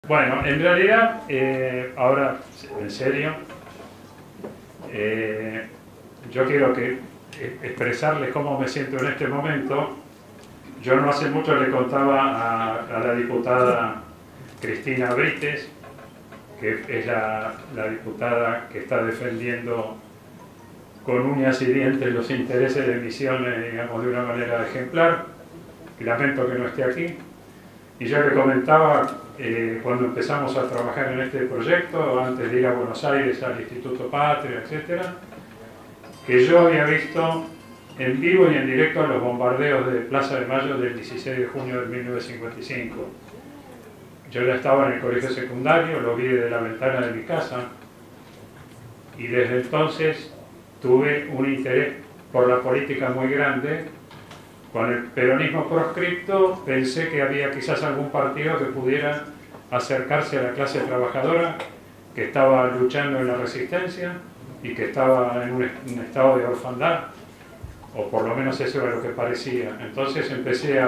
Bueno, en realidad, ahora, en serio, yo quiero expresarles cómo me siento en este momento. Yo no hace mucho le contaba a la diputada Cristina Brites, que es la diputada que está defendiendo con uñas y dientes los intereses de Misiones, digamos, de una manera ejemplar. Lamento que no esté aquí. Y yo le comentaba, cuando empezamos a trabajar en este proyecto, antes de ir a Buenos Aires, al Instituto Patria, etc., que yo había visto en vivo y en directo los bombardeos de Plaza de Mayo del 16 de junio de 1955. Yo ya estaba en el colegio secundario, lo vi desde la ventana de mi casa, y desde entonces tuve un interés por la política muy grande. Con el peronismo proscripto pensé que había quizás algún partido que pudiera acercarse a la clase trabajadora que estaba luchando en la resistencia y que estaba en un estado de orfandad, o por lo menos eso era lo que parecía. Entonces empecé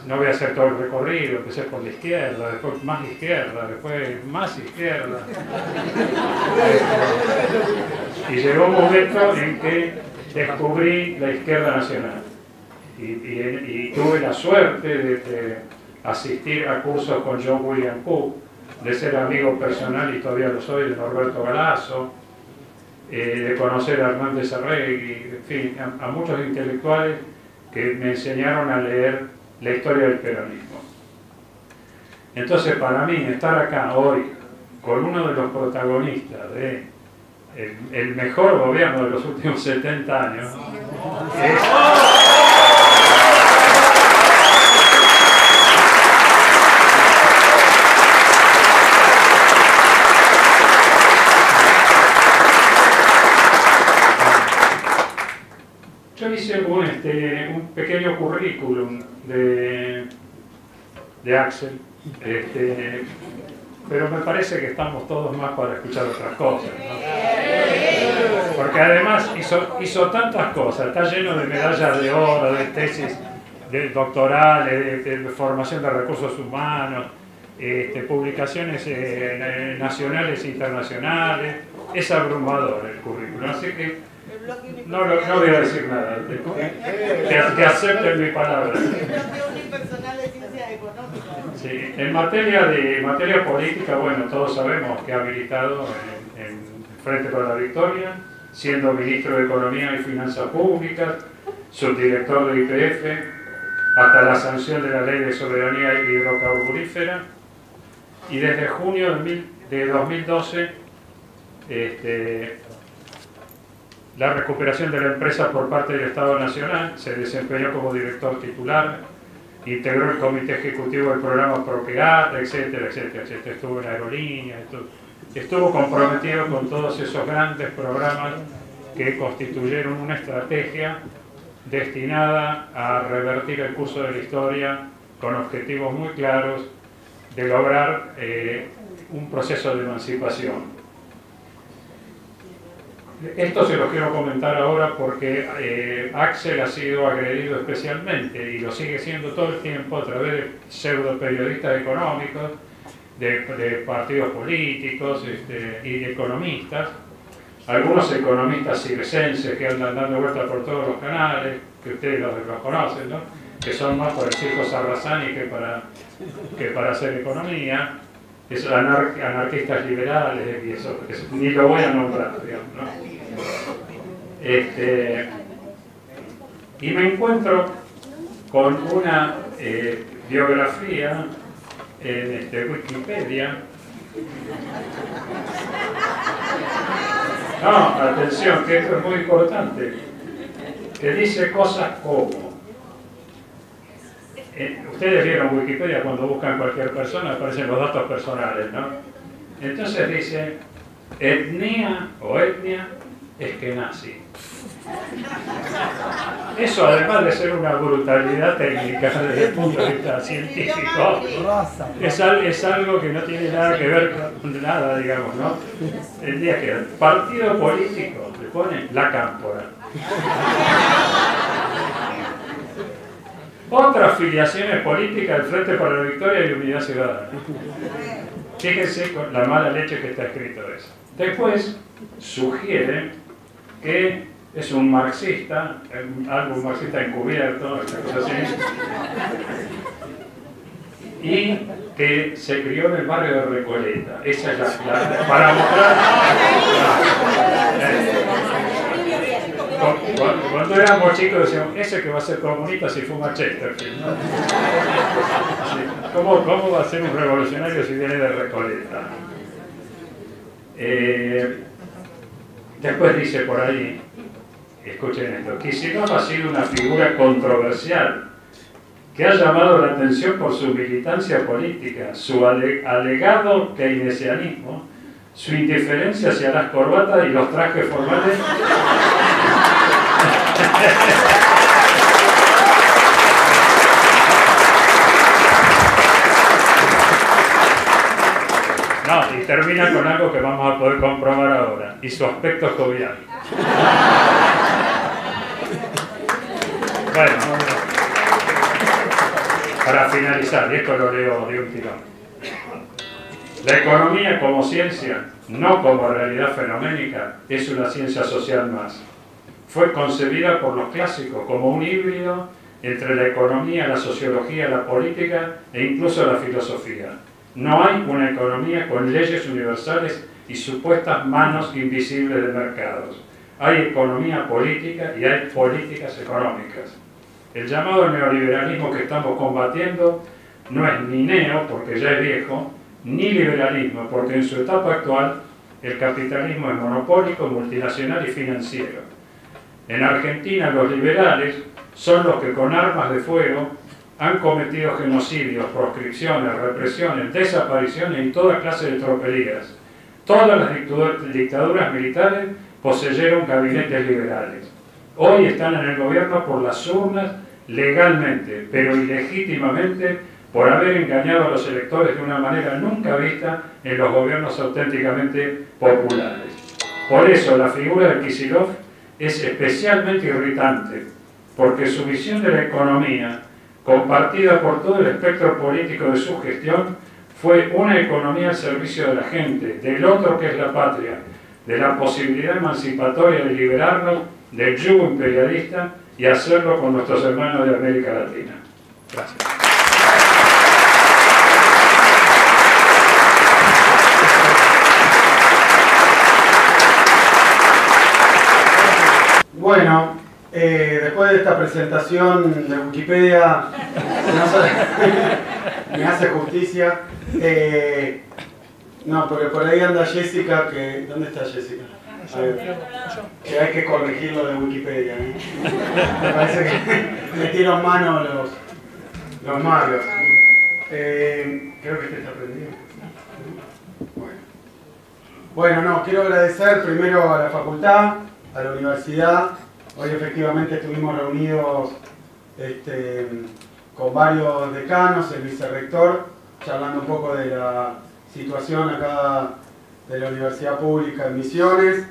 no voy a hacer todo el recorrido, empecé por la izquierda, después más izquierda, después más izquierda. Y llegó un momento en que descubrí la izquierda nacional y tuve la suerte de asistir a cursos con John William Cook, de ser amigo personal, y todavía lo soy, de Norberto Galazo, de conocer a Hernández Arregui, en fin, a muchos intelectuales que me enseñaron a leer la historia del peronismo. Entonces, para mí, estar acá hoy con uno de los protagonistas de el mejor gobierno de los últimos 70 años yo hice un pequeño currículum de Axel, pero me parece que estamos todos más para escuchar otras cosas, ¿no? Porque además hizo tantas cosas, está lleno de medallas de oro, de tesis doctorales, de formación de recursos humanos, publicaciones nacionales e internacionales. Es abrumador el currículum, así que no voy a decir nada, que acepten mi palabra. Sí, en materia política, bueno, todos sabemos que ha militado en Frente para la Victoria, siendo ministro de Economía y Finanzas Públicas, subdirector de YPF, hasta la sanción de la Ley de Soberanía Hidrocarburífera, y desde junio de 2012 la recuperación de la empresa por parte del Estado Nacional, se desempeñó como director titular, integró el comité ejecutivo del programa Proqueata, etcétera, etcétera, etcétera. Estuvo en aerolíneas, estuvo comprometido con todos esos grandes programas que constituyeron una estrategia destinada a revertir el curso de la historia con objetivos muy claros de lograr un proceso de emancipación. Esto se lo quiero comentar ahora porque Axel ha sido agredido especialmente y lo sigue siendo todo el tiempo a través de pseudo periodistas económicos, de partidos políticos y de economistas. Algunos economistas circenses que andan dando vueltas por todos los canales, que ustedes los conocen, ¿no? Que son más por el circo Sarrazani que para hacer economía. Esos anarquistas liberales, y eso, ni lo voy a nombrar, digamos, ¿no? Y me encuentro con una biografía en Wikipedia. No, atención, que esto es muy importante, que dice cosas como, ustedes vieron Wikipedia cuando buscan cualquier persona, aparecen los datos personales, ¿no? Entonces dice, etnia o etnia eskenazi. Eso, además de ser una brutalidad técnica desde el punto de vista científico, es algo que no tiene nada que ver con nada, digamos, ¿no? El día que el partido político le pone la cámpora. otras filiaciones políticas del Frente para la Victoria y Unidad Ciudadana. Fíjense con la mala leche que está escrito eso. Después sugiere que es un marxista, un marxista encubierto, una cosa así, y que se crió en el barrio de Recoleta. Esa es la para mostrar. Cuando éramos chicos decíamos, ese que va a ser comunista si fuma Chesterfield, ¿no? ¿Cómo va a ser un revolucionario si viene de Recoleta? Después dice por ahí, escuchen esto, Kicillof ha sido una figura controversial que ha llamado la atención por su militancia política, su alegado keynesianismo, su indiferencia hacia las corbatas y los trajes formales. No, y termina con algo que vamos a poder comprobar ahora, y su aspecto jovial. Bueno, para finalizar, y esto lo leo de un tirón. La economía como ciencia, no como realidad fenoménica, es una ciencia social más. Fue concebida por los clásicos como un híbrido entre la economía, la sociología, la política e incluso la filosofía. No hay una economía con leyes universales y supuestas manos invisibles de mercados. Hay economía política y hay políticas económicas. El llamado neoliberalismo que estamos combatiendo no es ni neo, porque ya es viejo, ni liberalismo, porque en su etapa actual el capitalismo es monopólico, multinacional y financiero. En Argentina los liberales son los que con armas de fuego han cometido genocidios, proscripciones, represiones, desapariciones y toda clase de tropelías. Todas las dictaduras militares poseyeron gabinetes liberales. Hoy están en el gobierno por las urnas legalmente, pero ilegítimamente por haber engañado a los electores de una manera nunca vista en los gobiernos auténticamente populares. Por eso la figura de Kicillof es especialmente irritante, porque su visión de la economía, compartida por todo el espectro político de su gestión, fue una economía al servicio de la gente, del otro que es la patria, de la posibilidad emancipatoria de liberarnos del yugo imperialista y hacerlo con nuestros hermanos de América Latina. Gracias. Bueno, después de esta presentación de Wikipedia, me hace justicia. No, porque por ahí anda Jessica, que... ¿Dónde está Jessica? Que hay que corregirlo de Wikipedia, ¿eh? Me parece que metieron mano los magos. Creo que este está prendido. Bueno, no, quiero agradecer primero a la facultad, a la universidad. Hoy efectivamente estuvimos reunidos con varios decanos, el vicerrector, charlando un poco de la situación acá de la Universidad Pública en Misiones.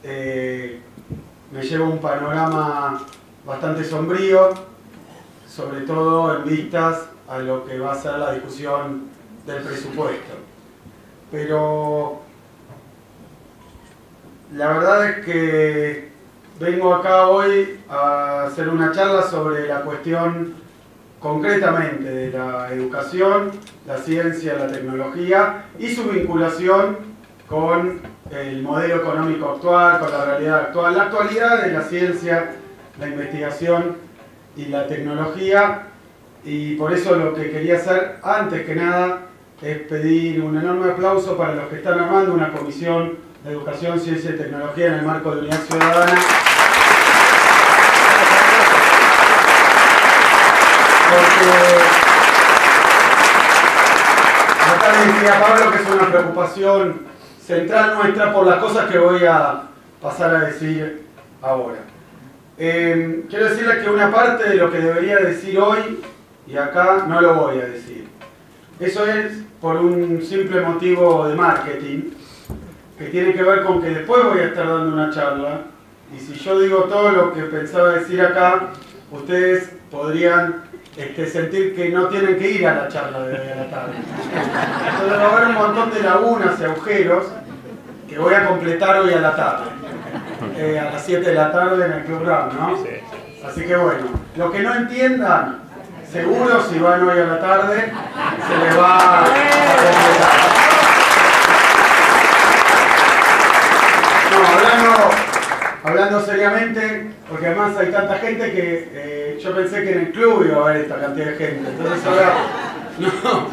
Me llevo un panorama bastante sombrío, sobre todo en vistas a lo que va a ser la discusión del presupuesto. Pero la verdad es que vengo acá hoy a hacer una charla sobre la cuestión concretamente de la educación, la ciencia, la tecnología y su vinculación con el modelo económico actual, con la realidad actual, la actualidad de la ciencia, la investigación y la tecnología. Y por eso lo que quería hacer antes que nada es pedir un enorme aplauso para los que están armando una comisión de educación, ciencia y tecnología en el marco de Unidad Ciudadana. Porque acá le decía Pablo que es una preocupación central nuestra por las cosas que voy a pasar a decir ahora. Quiero decirles que una parte de lo que debería decir hoy y acá no lo voy a decir. Eso es por un simple motivo de marketing que tiene que ver con que después voy a estar dando una charla y si yo digo todo lo que pensaba decir acá, ustedes podrían sentir que no tienen que ir a la charla de hoy a la tarde. Entonces va a haber un montón de lagunas y agujeros que voy a completar hoy a la tarde. A las 7 de la tarde en el Club Brown, ¿no? Así que bueno, lo que no entiendan, seguro si van hoy a la tarde, se les va a completar. No, hablando seriamente, porque además hay tanta gente que yo pensé que en el club iba a haber esta cantidad de gente. Entonces ahora, no,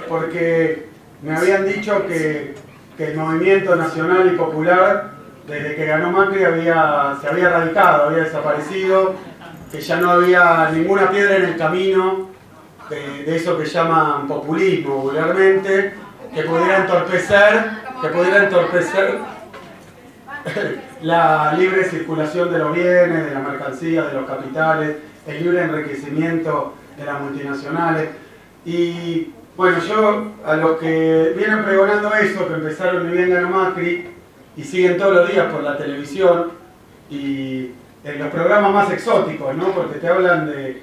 porque me habían dicho que el movimiento nacional y popular, desde que ganó Macri, se había radicado, había desaparecido, que ya no había ninguna piedra en el camino de eso que llaman populismo vulgarmente, que pudiera entorpecer la libre circulación de los bienes, de las mercancías, de los capitales, el libre enriquecimiento de las multinacionales. Y bueno, yo a los que vienen pregonando eso, que empezaron ni bien ganó Macri, y siguen todos los días por la televisión, y en los programas más exóticos, ¿no? Porque te hablan de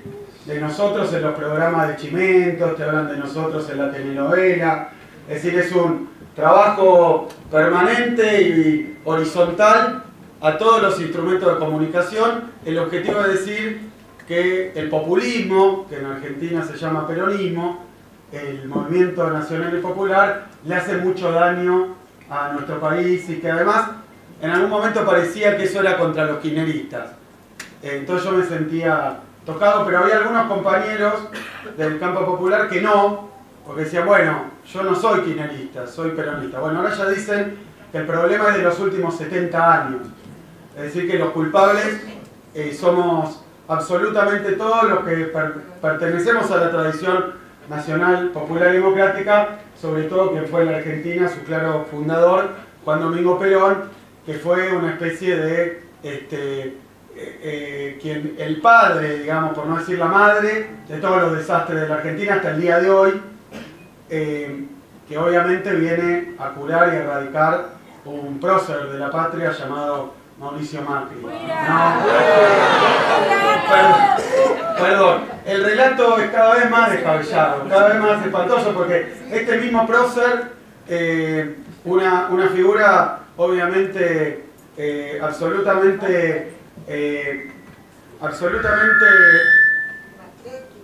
nosotros en los programas de Chimentos, te hablan de nosotros en la telenovela, es decir, es un trabajo permanente y horizontal a todos los instrumentos de comunicación. El objetivo es decir que el populismo, que en Argentina se llama peronismo, el movimiento nacional y popular, le hace mucho daño a nuestro país y que además en algún momento parecía que eso era contra los kirchneristas. Entonces yo me sentía tocado, pero había algunos compañeros del campo popular que no, porque decían, bueno, yo no soy kirchnerista, soy peronista. Bueno, ahora ya dicen que el problema es de los últimos 70 años. Es decir, que los culpables somos absolutamente todos los que pertenecemos a la tradición nacional, popular y democrática, sobre todo que fue en la Argentina su claro fundador, Juan Domingo Perón, que fue una especie de el padre, digamos, por no decir la madre, de todos los desastres de la Argentina hasta el día de hoy, que obviamente viene a curar y a erradicar un prócer de la patria llamado Mauricio Macri. No, perdón, el relato es cada vez más descabellado, cada vez más espantoso, porque este mismo prócer, una figura obviamente absolutamente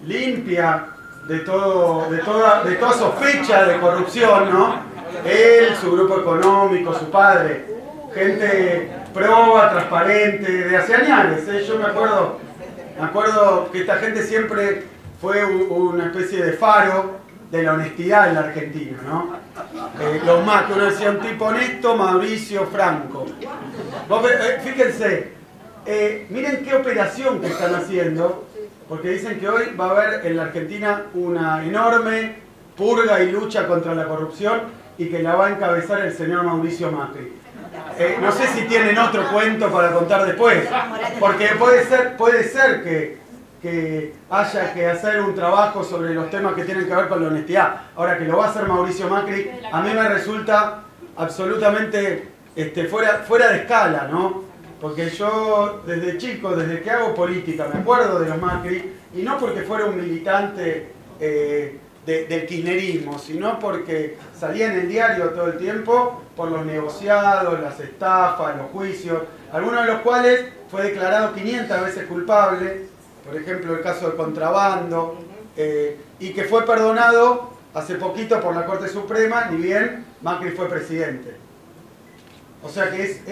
limpia de toda sospecha de corrupción, ¿no? Él, su grupo económico, su padre, gente proba, transparente, de hace años, ¿eh? Yo me acuerdo que esta gente siempre fue una especie de faro de la honestidad en la Argentina, ¿no? Los más, que uno decía un tipo honesto, Mauricio Franco. Fíjense, miren qué operación que están haciendo, porque dicen que hoy va a haber en la Argentina una enorme purga y lucha contra la corrupción y que la va a encabezar el señor Mauricio Macri. No sé si tienen otro cuento para contar después, porque puede ser que haya que hacer un trabajo sobre los temas que tienen que ver con la honestidad. Ahora que lo va a hacer Mauricio Macri, a mí me resulta absolutamente fuera de escala, ¿no? Porque yo desde chico, desde que hago política, me acuerdo de los Macri, y no porque fuera un militante del kirchnerismo, sino porque salía en el diario todo el tiempo por los negociados, las estafas, los juicios, algunos de los cuales fue declarado 500 veces culpable, por ejemplo el caso del contrabando, y que fue perdonado hace poquito por la Corte Suprema, ni bien Macri fue presidente. O sea que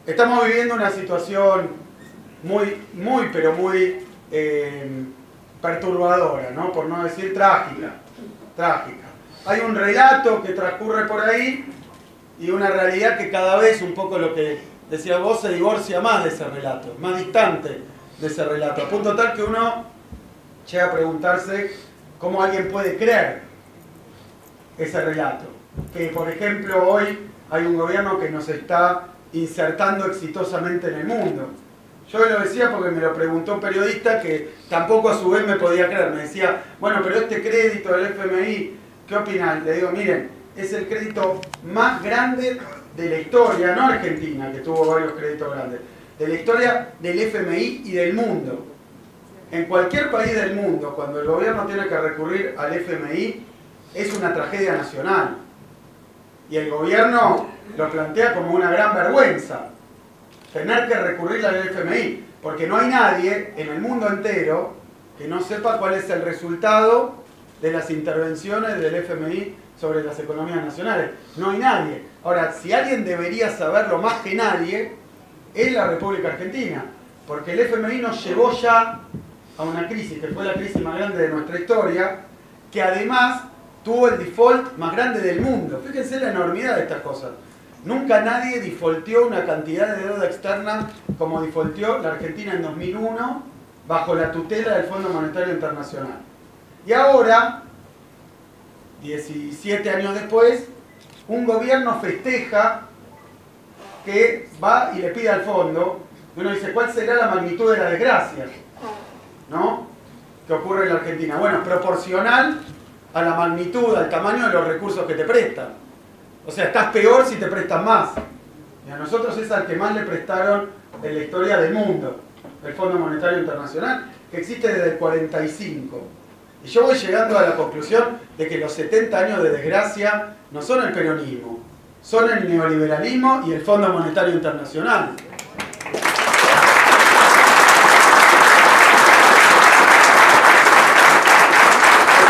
estamos viviendo una situación muy perturbadora, ¿no? Por no decir trágica. Hay un relato que transcurre por ahí y una realidad que cada vez, un poco lo que decía vos, se divorcia más de ese relato, más distante de ese relato, a punto tal que uno llega a preguntarse cómo alguien puede creer ese relato. Que, por ejemplo, hoy hay un gobierno que nos está insertando exitosamente en el mundo. Yo lo decía porque me lo preguntó un periodista que tampoco a su vez me podía creer. Me decía, bueno, pero este crédito del FMI, ¿qué opinan? Le digo, miren, es el crédito más grande de la historia, no Argentina, que tuvo varios créditos grandes, de la historia del FMI y del mundo. En cualquier país del mundo, cuando el gobierno tiene que recurrir al FMI, es una tragedia nacional. Y el gobierno lo plantea como una gran vergüenza, tener que recurrir al FMI, porque no hay nadie en el mundo entero que no sepa cuál es el resultado de las intervenciones del FMI sobre las economías nacionales. No hay nadie. Ahora, si alguien debería saberlo más que nadie, es la República Argentina, porque el FMI nos llevó ya a una crisis, que fue la crisis más grande de nuestra historia, que además tuvo el default más grande del mundo. Fíjense la enormidad de estas cosas. Nunca nadie defaulteó una cantidad de deuda externa como defaulteó la Argentina en 2001 bajo la tutela del Fondo Monetario Internacional. Y ahora, 17 años después, un gobierno festeja que va y le pide al fondo, uno dice, ¿cuál será la magnitud de la desgracia, ¿no?, que ocurre en la Argentina? Bueno, proporcional a la magnitud, al tamaño de los recursos que te prestan. O sea, estás peor si te prestan más. Y a nosotros es al que más le prestaron en la historia del mundo, el Fondo Monetario Internacional, que existe desde el 45. Y yo voy llegando a la conclusión de que los 70 años de desgracia no son el peronismo, son el neoliberalismo y el Fondo Monetario Internacional.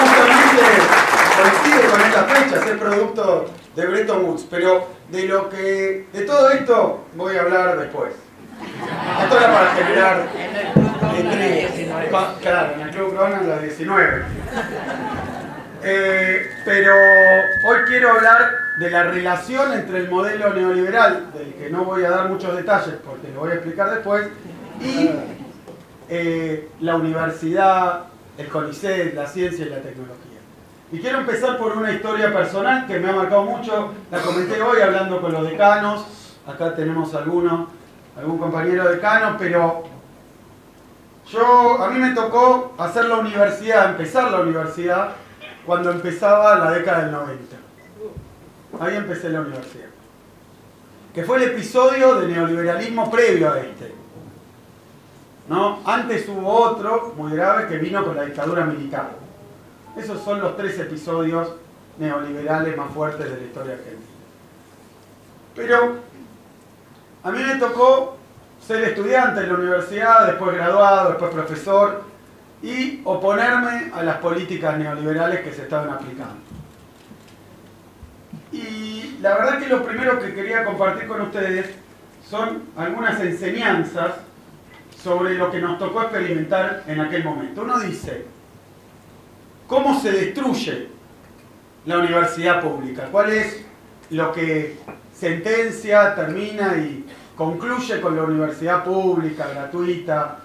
Justamente coincide con estas fechas, es producto de Bretton Woods, pero de todo esto voy a hablar después. Esto era para generar claro, en el Club Corona a las 19. Pero hoy quiero hablar de la relación entre el modelo neoliberal, del que no voy a dar muchos detalles porque lo voy a explicar después, y la universidad, el CONICET, la ciencia y la tecnología. Y quiero empezar por una historia personal que me ha marcado mucho, la comenté hoy hablando con los decanos, acá tenemos algún compañero decano, pero a mí me tocó hacer la universidad, empezar la universidad, cuando empezaba la década del 90. Ahí empecé la universidad. Que fue el episodio de neoliberalismo previo a este, ¿no? Antes hubo otro muy grave que vino con la dictadura militar. Esos son los 3 episodios neoliberales más fuertes de la historia argentina. Pero a mí me tocó ser estudiante en la universidad, después graduado, después profesor, y oponerme a las políticas neoliberales que se estaban aplicando. Y la verdad que lo primero que quería compartir con ustedes son algunas enseñanzas sobre lo que nos tocó experimentar en aquel momento. Uno dice, ¿cómo se destruye la universidad pública? ¿Cuál es lo que sentencia, termina y concluye con la universidad pública, gratuita,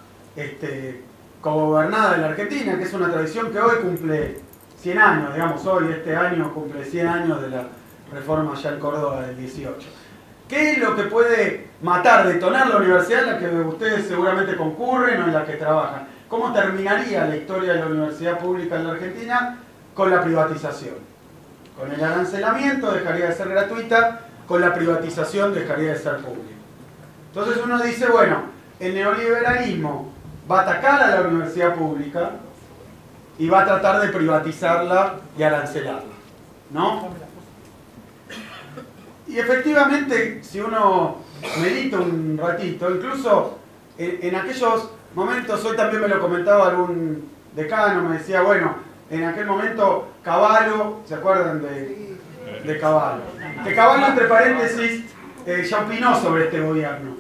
cogobernada en la Argentina, que es una tradición que hoy cumple 100 años, digamos, hoy, este año, cumple 100 años de la reforma ya en Córdoba del 18. ¿Qué es lo que puede matar, detonar la universidad en la que ustedes seguramente concurren o en la que trabajan? ¿Cómo terminaría la historia de la universidad pública en la Argentina? Con la privatización. Con el arancelamiento dejaría de ser gratuita, con la privatización dejaría de ser pública. Entonces uno dice, bueno, el neoliberalismo va a atacar a la universidad pública y va a tratar de privatizarla y arancelarla, ¿no? Y efectivamente, si uno medita un ratito, incluso en aquellos momentos, hoy también me lo comentaba algún decano, me decía, bueno, en aquel momento Cavallo, ¿se acuerdan de Cavallo? Que Cavallo, entre paréntesis, ya opinó sobre este gobierno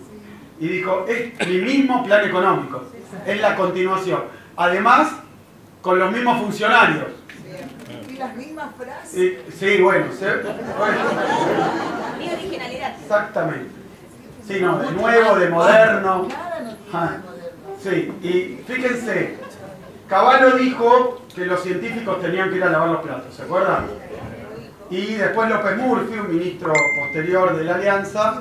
y dijo, es el mismo plan económico, es la continuación. Además, con los mismos funcionarios. Y las mismas frases. Sí, bueno. Mi originalidad. Exactamente. Sí, no, de nuevo, de moderno. Nada no tiene de moderno. Sí, y fíjense, Cavallo dijo que los científicos tenían que ir a lavar los platos, ¿se acuerdan? Y después López Murphy, un ministro posterior de la Alianza,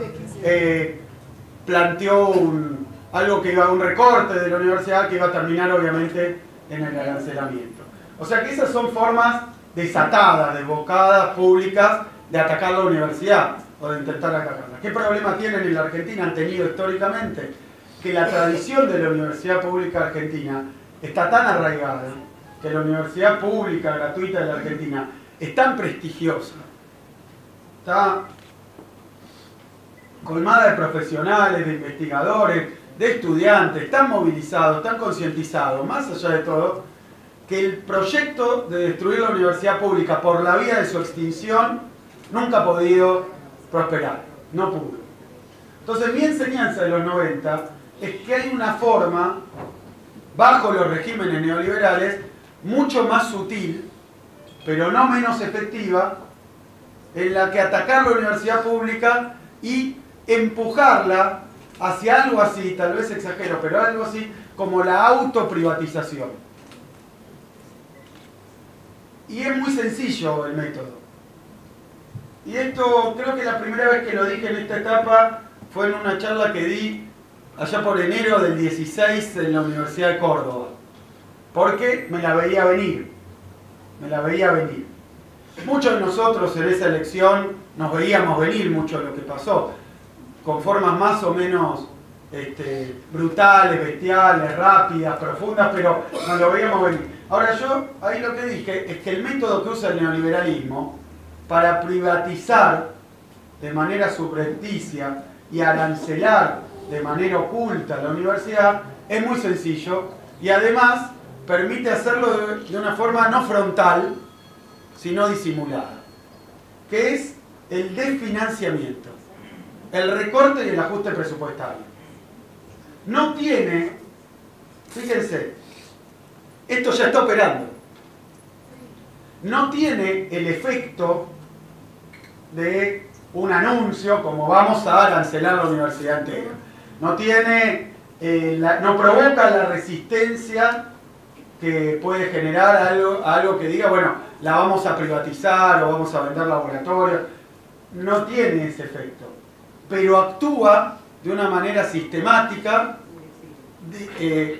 planteó un recorte de la universidad que iba a terminar obviamente en el arancelamiento. O sea que esas son formas desatadas, desbocadas, públicas, de atacar la universidad o de intentar atacarla. ¿Qué problema tienen en la Argentina? Han tenido históricamente que la tradición de la universidad pública argentina está tan arraigada, que la universidad pública, gratuita de la Argentina, es tan prestigiosa, está colmada de profesionales, de investigadores, de estudiantes, están movilizados, están concientizados, más allá de todo, que el proyecto de destruir la universidad pública por la vía de su extinción nunca ha podido prosperar, no pudo. Entonces mi enseñanza de los 90 es que hay una forma, bajo los regímenes neoliberales, mucho más sutil, pero no menos efectiva, en la que atacar la universidad pública y empujarla hacia algo así, tal vez exagero, pero algo así como la autoprivatización. Y es muy sencillo el método. Y esto creo que la primera vez que lo dije en esta etapa fue en una charla que di allá por enero del 16 en la Universidad de Córdoba. Porque me la veía venir. Me la veía venir. Muchos de nosotros en esa elección nos veíamos venir mucho de lo que pasó, con formas más o menos brutales, bestiales, rápidas, profundas, pero nos lo veíamos venir. Ahora yo, ahí lo que dije es que el método que usa el neoliberalismo para privatizar de manera subrepticia y arancelar de manera oculta la universidad es muy sencillo y además permite hacerlo de una forma no frontal, sino disimulada, que es el desfinanciamiento, el recorte y el ajuste presupuestario. No tiene, fíjense, esto ya está operando, no tiene el efecto de un anuncio como vamos a arancelar la universidad entera. No tiene, no provoca la resistencia que puede generar algo que diga, bueno, la vamos a privatizar o vamos a vender laboratorios. No tiene ese efecto, pero actúa de una manera sistemática,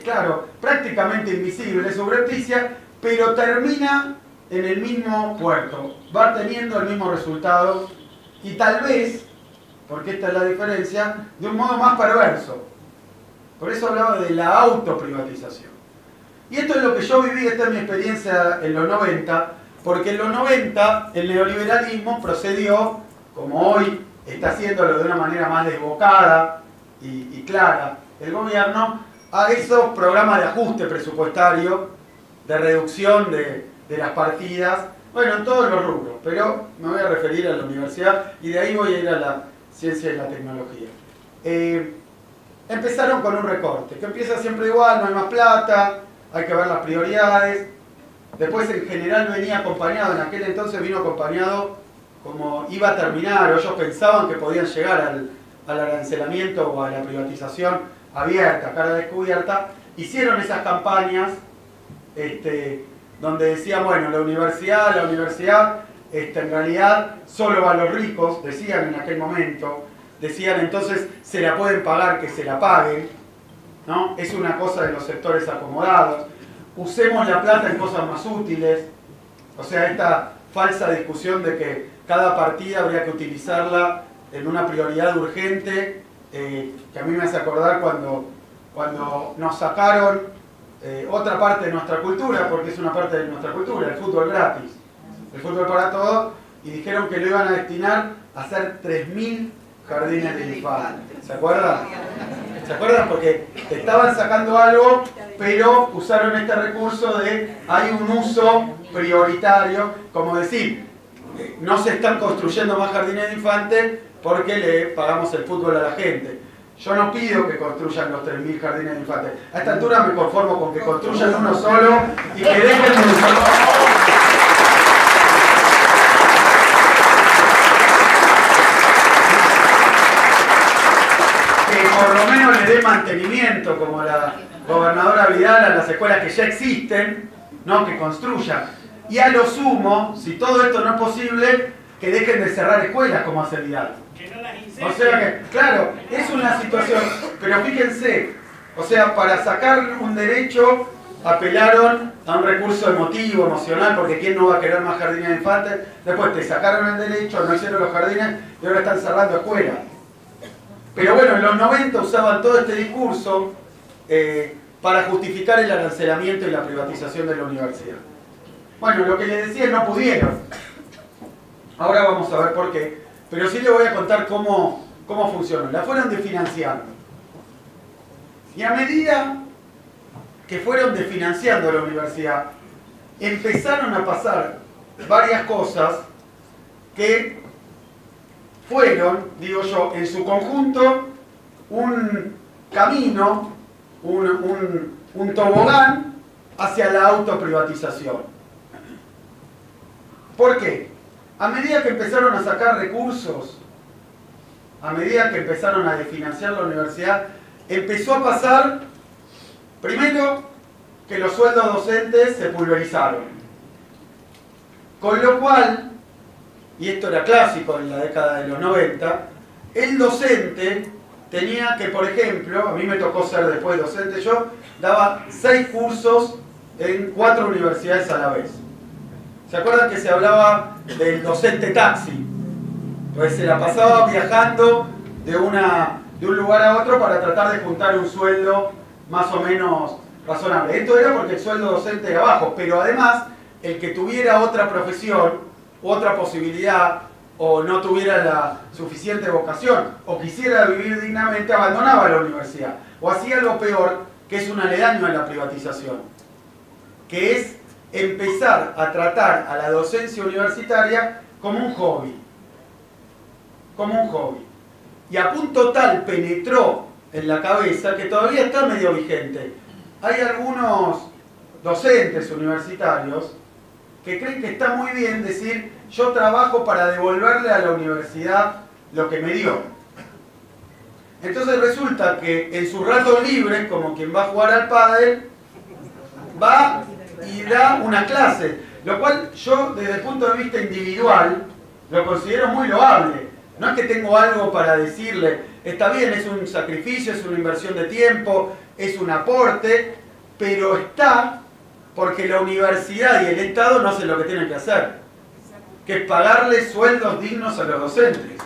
claro, prácticamente invisible, subrepticia, pero termina en el mismo puerto, va teniendo el mismo resultado y tal vez, porque esta es la diferencia, de un modo más perverso. Por eso hablaba de la autoprivatización. Y esto es lo que yo viví, esta es mi experiencia en los 90, porque en los 90 el neoliberalismo procedió, como hoy está haciéndolo de una manera más desbocada y clara el gobierno, a esos programas de ajuste presupuestario, de reducción de las partidas, bueno, en todos los rubros, pero me voy a referir a la universidad y de ahí voy a ir a la ciencia y la tecnología. Empezaron con un recorte, que empieza siempre igual, no hay más plata, hay que ver las prioridades. Después en general venía acompañado, en aquel entonces vino acompañado como iba a terminar, o ellos pensaban que podían llegar al arancelamiento o a la privatización abierta, cara descubierta. Hicieron esas campañas donde decían, bueno, la universidad en realidad solo va a los ricos, decían en aquel momento, decían entonces se la pueden pagar, que se la paguen, ¿no? Es una cosa de los sectores acomodados, usemos la plata en cosas más útiles, o sea, esta falsa discusión de que cada partida habría que utilizarla en una prioridad urgente, que a mí me hace acordar cuando nos sacaron otra parte de nuestra cultura, porque es una parte de nuestra cultura, el fútbol gratis, el fútbol para todos, y dijeron que lo iban a destinar a hacer 3.000 jardines de infantes. ¿Se acuerdan? ¿Se acuerdan? Porque estaban sacando algo, pero usaron este recurso de hay un uso prioritario, como decir, no se están construyendo más jardines de infantes porque le pagamos el fútbol a la gente. Yo no pido que construyan los 3.000 jardines de infantes. A esta altura me conformo con que construyan uno solo y que dejen de usarlo. Que por lo menos le dé mantenimiento, como la gobernadora Vidal, a las escuelas que ya existen, no que construyan. Y a lo sumo, si todo esto no es posible, que dejen de cerrar escuelas como hace Vidal. O sea que, claro, es una situación, pero fíjense, o sea, para sacar un derecho apelaron a un recurso emotivo, emocional, porque ¿quién no va a querer más jardines de infantes? Después te sacaron el derecho, no hicieron los jardines y ahora están cerrando escuelas. Pero bueno, en los 90 usaban todo este discurso para justificar el arancelamiento y la privatización de la universidad. Bueno, lo que les decía es no pudieron. Ahora vamos a ver por qué. Pero sí les voy a contar cómo funcionó. La fueron desfinanciando. Y a medida que fueron desfinanciando la universidad, empezaron a pasar varias cosas que fueron, digo yo, en su conjunto, un camino, un tobogán hacia la autoprivatización. ¿Por qué? A medida que empezaron a sacar recursos, a medida que empezaron a desfinanciar la universidad, empezó a pasar, primero, que los sueldos docentes se pulverizaron. Con lo cual, y esto era clásico en la década de los 90, el docente tenía que, por ejemplo, a mí me tocó ser después docente, yo daba 6 cursos en 4 universidades a la vez. ¿Se acuerdan que se hablaba del docente taxi? Pues se la pasaba viajando de un lugar a otro para tratar de juntar un sueldo más o menos razonable. Esto era porque el sueldo docente era bajo, pero además el que tuviera otra profesión, otra posibilidad, o no tuviera la suficiente vocación, o quisiera vivir dignamente, abandonaba la universidad. O hacía lo peor, que es un aledaño a la privatización, que es empezar a tratar a la docencia universitaria como un hobby. Como un hobby. Y a punto tal penetró en la cabeza que todavía está medio vigente. Hay algunos docentes universitarios que creen que está muy bien decir yo trabajo para devolverle a la universidad lo que me dio. Entonces resulta que en sus ratos libres, como quien va a jugar al pádel, va y da una clase, lo cual yo desde el punto de vista individual lo considero muy loable. No es que tengo algo para decirle, está bien, es un sacrificio, es una inversión de tiempo, es un aporte, pero está porque la universidad y el Estado no hacen lo que tienen que hacer, que es pagarle sueldos dignos a los docentes.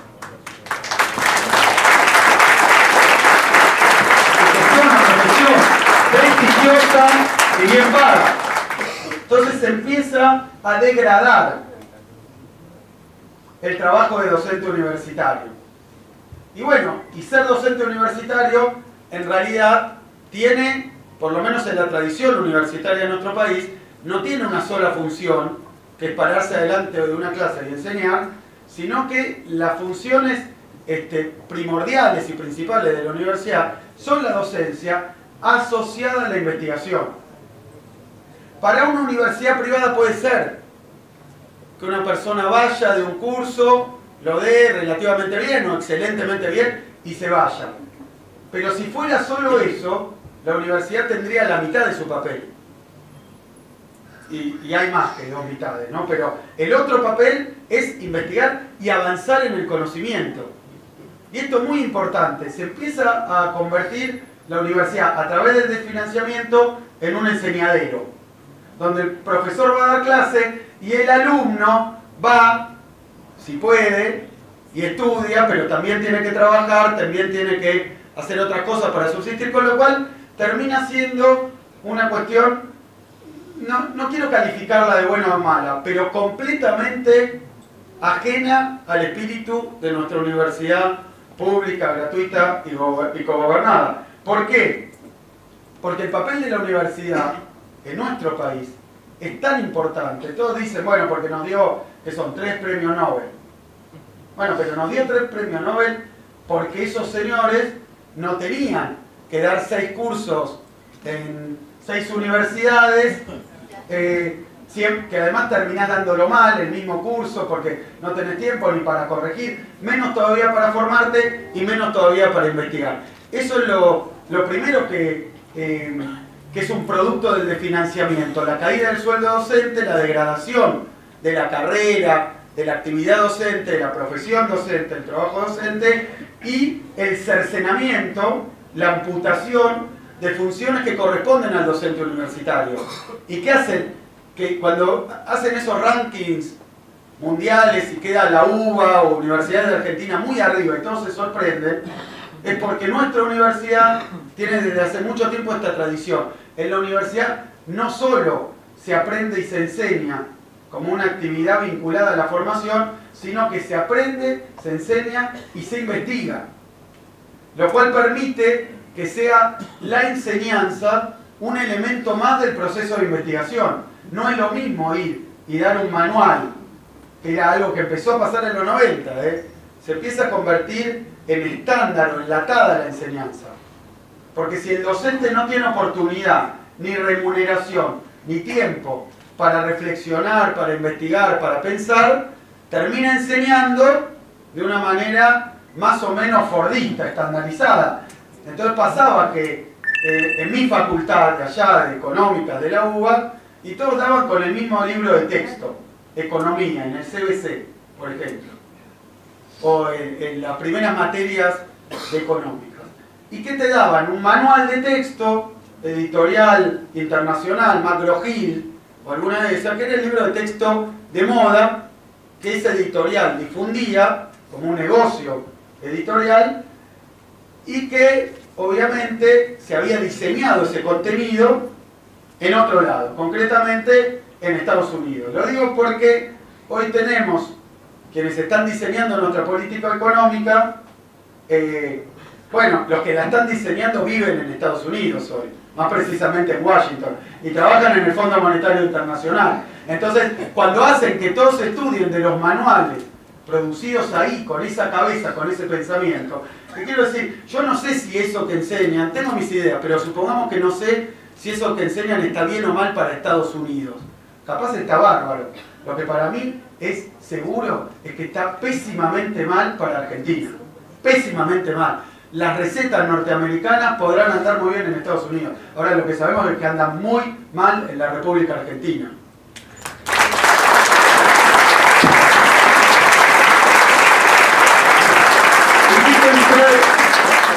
Que es una profesión prestigiosa y bien paga. Entonces se empieza a degradar el trabajo de docente universitario. Y bueno, y ser docente universitario en realidad tiene, por lo menos en la tradición universitaria de nuestro país, no tiene una sola función, que es pararse adelante de una clase y enseñar, sino que las funciones primordiales y principales de la universidad son la docencia asociada a la investigación. Para una universidad privada puede ser que una persona vaya de un curso, lo dé relativamente bien o excelentemente bien y se vaya. Pero si fuera solo eso, la universidad tendría la mitad de su papel. Y hay más que 2 mitades, ¿no? Pero el otro papel es investigar y avanzar en el conocimiento. Y esto es muy importante. Se empieza a convertir la universidad a través del desfinanciamiento en un enseñadero, donde el profesor va a dar clase y el alumno va, si puede, y estudia, pero también tiene que trabajar, también tiene que hacer otras cosas para subsistir, con lo cual termina siendo una cuestión, no quiero calificarla de buena o mala, pero completamente ajena al espíritu de nuestra universidad pública, gratuita y cogobernada. ¿Por qué? Porque el papel de la universidad en nuestro país es tan importante. Todos dicen, bueno, porque nos dio, que son 3 premios Nobel. Bueno, pero nos dio 3 premios Nobel porque esos señores no tenían que dar 6 cursos en 6 universidades, que además terminás dándolo mal, el mismo curso, porque no tenés tiempo ni para corregir, menos todavía para formarte y menos todavía para investigar. Eso es lo primero que es un producto del desfinanciamiento, la caída del sueldo docente, la degradación de la carrera, de la actividad docente, de la profesión docente, el trabajo docente y el cercenamiento, la amputación de funciones que corresponden al docente universitario. ¿Y qué hacen? Que cuando hacen esos rankings mundiales y queda la UBA o Universidad de Argentina muy arriba y todos se sorprenden, es porque nuestra universidad tiene desde hace mucho tiempo esta tradición. En la universidad no solo se aprende y se enseña como una actividad vinculada a la formación, sino que se aprende, se enseña y se investiga. Lo cual permite que sea la enseñanza un elemento más del proceso de investigación. No es lo mismo ir y dar un manual, que era algo que empezó a pasar en los 90, se empieza a convertir en estándar o enlatada la enseñanza. Porque si el docente no tiene oportunidad, ni remuneración, ni tiempo para reflexionar, para investigar, para pensar, termina enseñando de una manera más o menos fordista, estandarizada. Entonces pasaba que en mi facultad de allá, de económicas, de la UBA, y todos daban con el mismo libro de texto, economía, en el CBC, por ejemplo, o en las primeras materias de económicas. ¿Y qué te daban? Un manual de texto, editorial internacional, McGraw-Hill, o alguna de esas, que era el libro de texto de moda, que esa editorial difundía como un negocio editorial, y que obviamente se había diseñado ese contenido en otro lado, concretamente en Estados Unidos. Lo digo porque hoy tenemos quienes están diseñando nuestra política económica, bueno, los que la están diseñando viven en Estados Unidos hoy, más precisamente en Washington, y trabajan en el Fondo Monetario Internacional. Entonces, cuando hacen que todos estudien de los manuales producidos ahí, con esa cabeza, con ese pensamiento, que quiero decir, yo no sé si eso que enseñan, tengo mis ideas, pero supongamos que no sé si eso que enseñan está bien o mal para Estados Unidos. Capaz está bárbaro. Lo que para mí es seguro es que está pésimamente mal para Argentina. Pésimamente mal. Las recetas norteamericanas podrán andar muy bien en Estados Unidos. Ahora lo que sabemos es que andan muy mal en la República Argentina.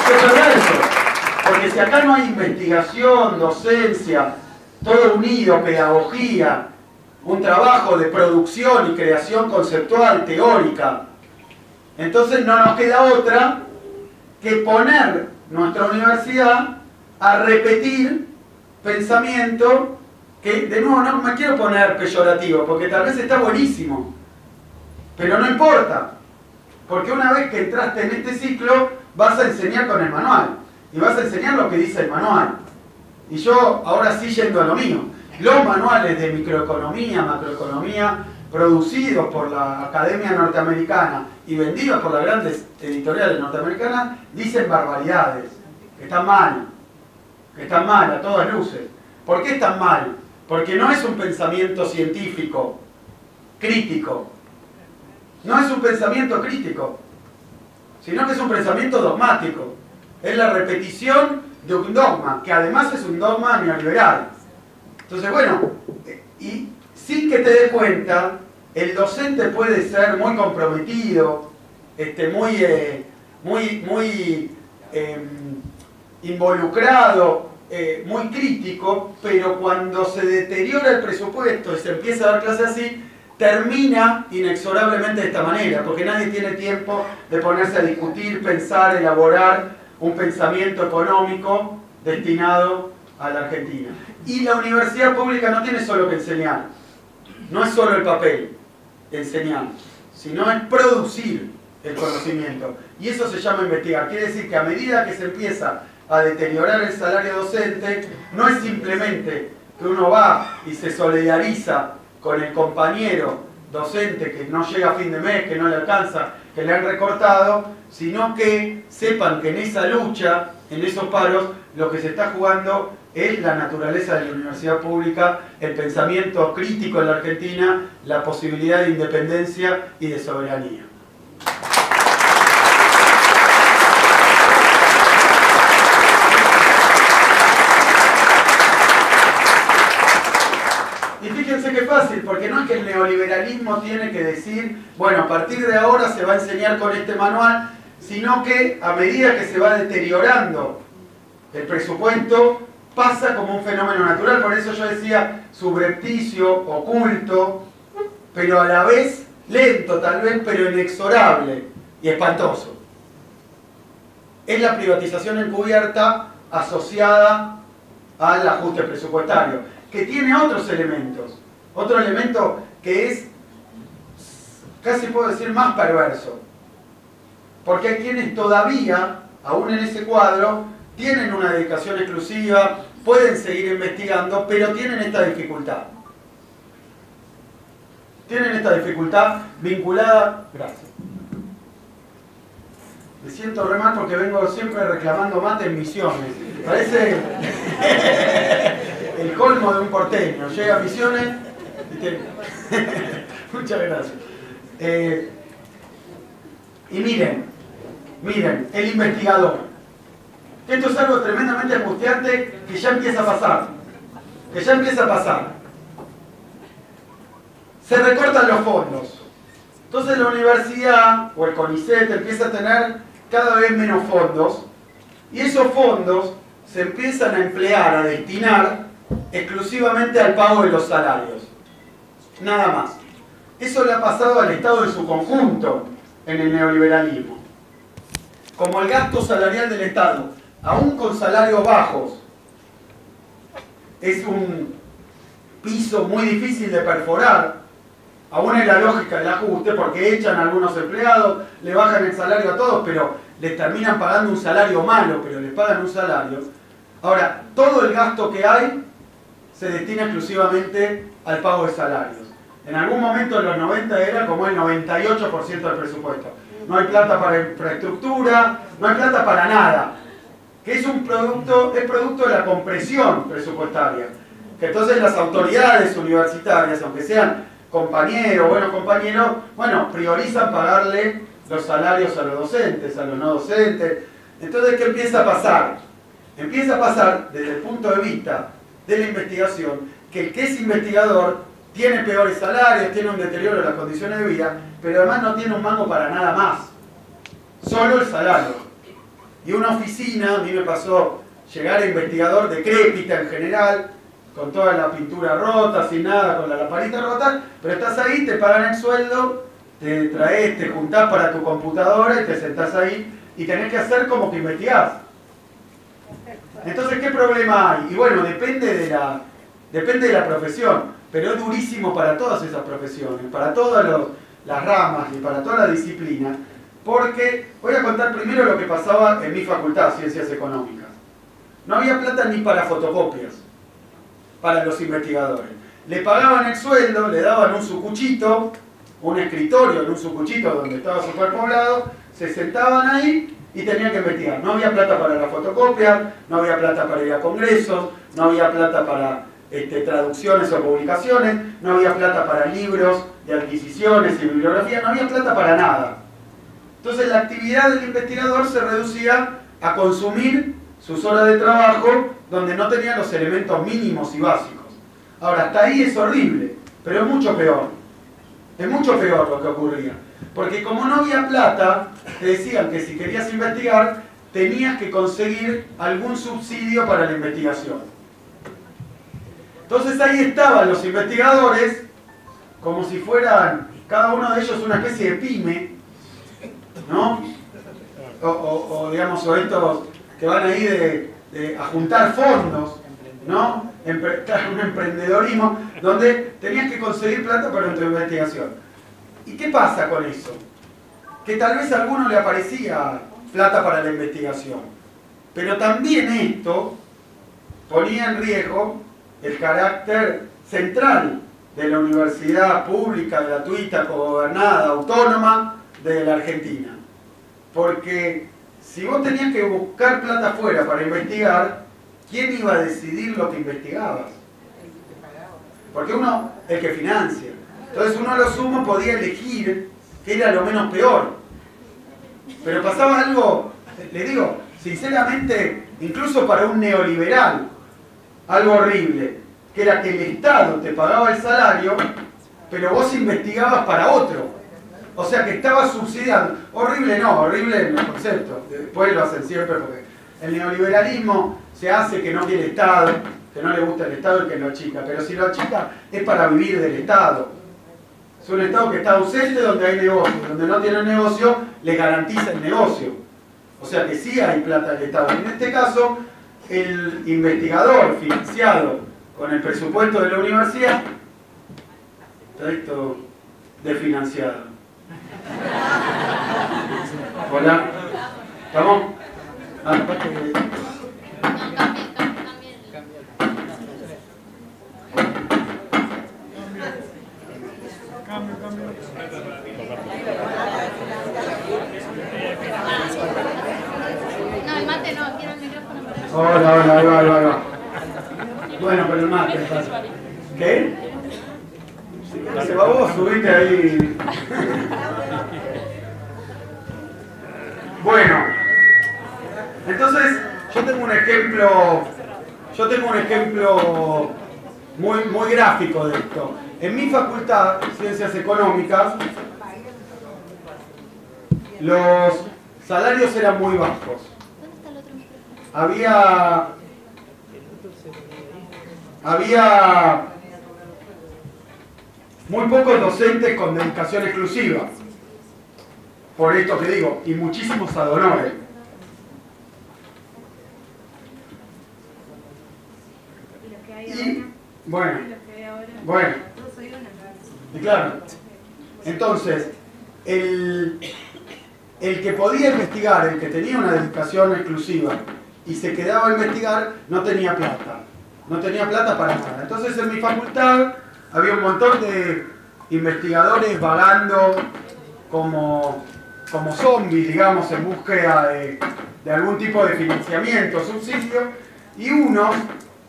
Es verdad eso, porque si acá no hay investigación, docencia, todo unido, pedagogía, un trabajo de producción y creación conceptual, teórica, entonces no nos queda otra que poner nuestra universidad a repetir pensamiento que, de nuevo, no me quiero poner peyorativo, porque tal vez está buenísimo, pero no importa, porque una vez que entraste en este ciclo, vas a enseñar con el manual, y vas a enseñar lo que dice el manual. Y yo, ahora sí yendo a lo mío, los manuales de microeconomía, macroeconomía, producidos por la Academia Norteamericana y vendidos por las grandes editoriales norteamericanas, dicen barbaridades, que están mal a todas luces. ¿Por qué están mal? Porque no es un pensamiento científico, crítico, no es un pensamiento crítico, sino que es un pensamiento dogmático. Es la repetición de un dogma, que además es un dogma neoliberal. Entonces, bueno, y sin que te des cuenta, el docente puede ser muy comprometido, muy involucrado, muy crítico, pero cuando se deteriora el presupuesto y se empieza a dar clase así, termina inexorablemente de esta manera, porque nadie tiene tiempo de ponerse a discutir, pensar, elaborar un pensamiento económico destinado a la Argentina. Y la universidad pública no tiene solo que enseñar, no es solo el papel enseñar, sino es producir el conocimiento. Y eso se llama investigar. Quiere decir que a medida que se empieza a deteriorar el salario docente, no es simplemente que uno va y se solidariza con el compañero docente que no llega a fin de mes, que no le alcanza, que le han recortado, sino que sepan que en esa lucha, en esos paros, lo que se está jugando es la naturaleza de la universidad pública, el pensamiento crítico en la Argentina, la posibilidad de independencia y de soberanía. Y fíjense qué fácil, porque no es que el neoliberalismo tiene que decir, bueno, a partir de ahora se va a enseñar con este manual, sino que a medida que se va deteriorando el presupuesto, pasa como un fenómeno natural. Por eso yo decía subrepticio, oculto, pero a la vez lento tal vez, pero inexorable y espantoso. es la privatización encubierta asociada al ajuste presupuestario, que tiene otros elementos. Otro elemento que es, casi puedo decir, más perverso. Porque hay quienes todavía, aún en ese cuadro, tienen una dedicación exclusiva, pueden seguir investigando, pero tienen esta dificultad. Tienen esta dificultad vinculada... Gracias. Me siento re mal porque vengo siempre reclamando mate en Misiones. Parece el colmo de un porteño. Llega a Misiones y te... Muchas gracias. Y miren, el investigador. Esto es algo tremendamente angustiante que ya empieza a pasar. Se recortan los fondos. Entonces la universidad o el CONICET empieza a tener cada vez menos fondos y esos fondos se empiezan a emplear, a destinar exclusivamente al pago de los salarios. Nada más. Eso le ha pasado al Estado en su conjunto en el neoliberalismo. Como el gasto salarial del Estado, aún con salarios bajos, es un piso muy difícil de perforar, aún en la lógica del ajuste, porque echan a algunos empleados, le bajan el salario a todos, pero les terminan pagando un salario malo, pero les pagan un salario. Ahora, todo el gasto que hay se destina exclusivamente al pago de salarios. En algún momento en los 90 era como el 98% del presupuesto. No hay plata para infraestructura, no hay plata para nada. Que es producto de la compresión presupuestaria. Que entonces las autoridades universitarias, aunque sean compañeros, buenos compañeros, bueno, priorizan pagarle los salarios a los docentes, a los no docentes. Entonces, ¿qué empieza a pasar? Empieza a pasar, desde el punto de vista de la investigación, que el que es investigador tiene peores salarios, tiene un deterioro de las condiciones de vida, pero además no tiene un mango para nada más. Solo el salario. Y una oficina, a mí me pasó llegar a investigador decrépita en general, con toda la pintura rota, sin nada, con la lamparita rota, pero estás ahí, te pagan el sueldo, te traes, te juntás para tu computadora y te sentás ahí y tenés que hacer como que investigás. Entonces, ¿qué problema hay? Y bueno, depende de la profesión, pero es durísimo para todas esas profesiones, para todas las ramas y para toda la disciplina, porque voy a contar primero lo que pasaba en mi facultad, Ciencias Económicas. No había plata ni para fotocopias para los investigadores. Le pagaban el sueldo, le daban un sucuchito, un escritorio en un sucuchito donde estaba superpoblado, se sentaban ahí y tenían que investigar. No había plata para la fotocopia, no había plata para ir a congresos, no había plata para traducciones o publicaciones, no había plata para libros de adquisiciones y bibliografía, no había plata para nada. Entonces la actividad del investigador se reducía a consumir sus horas de trabajo donde no tenía los elementos mínimos y básicos. Ahora, hasta ahí es horrible, pero es mucho peor. Es mucho peor lo que ocurría. Porque como no había plata, te decían que si querías investigar, tenías que conseguir algún subsidio para la investigación. Entonces ahí estaban los investigadores, como si fueran cada uno de ellos una especie de pyme, ¿no? O digamos, o estos que van ahí a juntar fondos, ¿no? Un emprendedorismo, donde tenías que conseguir plata para tu investigación. ¿Y qué pasa con eso? Que tal vez a alguno le aparecía plata para la investigación, pero también esto ponía en riesgo el carácter central de la universidad pública, gratuita, cogobernada, autónoma de la Argentina. Porque si vos tenías que buscar plata afuera para investigar, ¿quién iba a decidir lo que investigabas? Porque uno, el que financia. Entonces uno a lo sumo podía elegir qué era lo menos peor. Pero pasaba algo, le digo, sinceramente, incluso para un neoliberal, algo horrible, que era que el Estado te pagaba el salario, pero vos investigabas para otro. O sea que estabas subsidiando. Horrible no, horrible en el concepto. Después lo hacen siempre porque el neoliberalismo se hace que no quiere el Estado, que no le gusta el Estado y que lo achica. Pero si lo achica es para vivir del Estado. Es un Estado que está ausente donde hay negocio. Donde no tiene negocio, le garantiza el negocio. O sea que sí hay plata del Estado. En este caso, el investigador financiado con el presupuesto de la universidad está esto desfinanciado. Hola. ¿Estamos? Aparte que... No, el mate no, quiero el micrófono. Hola, ahí va. Bueno, pero el mate. ¿Qué? Se va vos, subiste ahí. Bueno, entonces yo tengo un ejemplo muy gráfico de esto. En mi facultad, Ciencias Económicas, los salarios eran muy bajos. ¿Dónde está el otro micrófono? Había muy pocos docentes con dedicación exclusiva. Por esto que digo, y muchísimos ad honorem. ¿Y los que hay Y, ahora? bueno, Todos soy una. y claro. Entonces, el que podía investigar, el que tenía una dedicación exclusiva y se quedaba a investigar, no tenía plata. No tenía plata para nada. Entonces, en mi facultad había un montón de investigadores vagando como zombies, digamos, en búsqueda de algún tipo de financiamiento, subsidio, y unos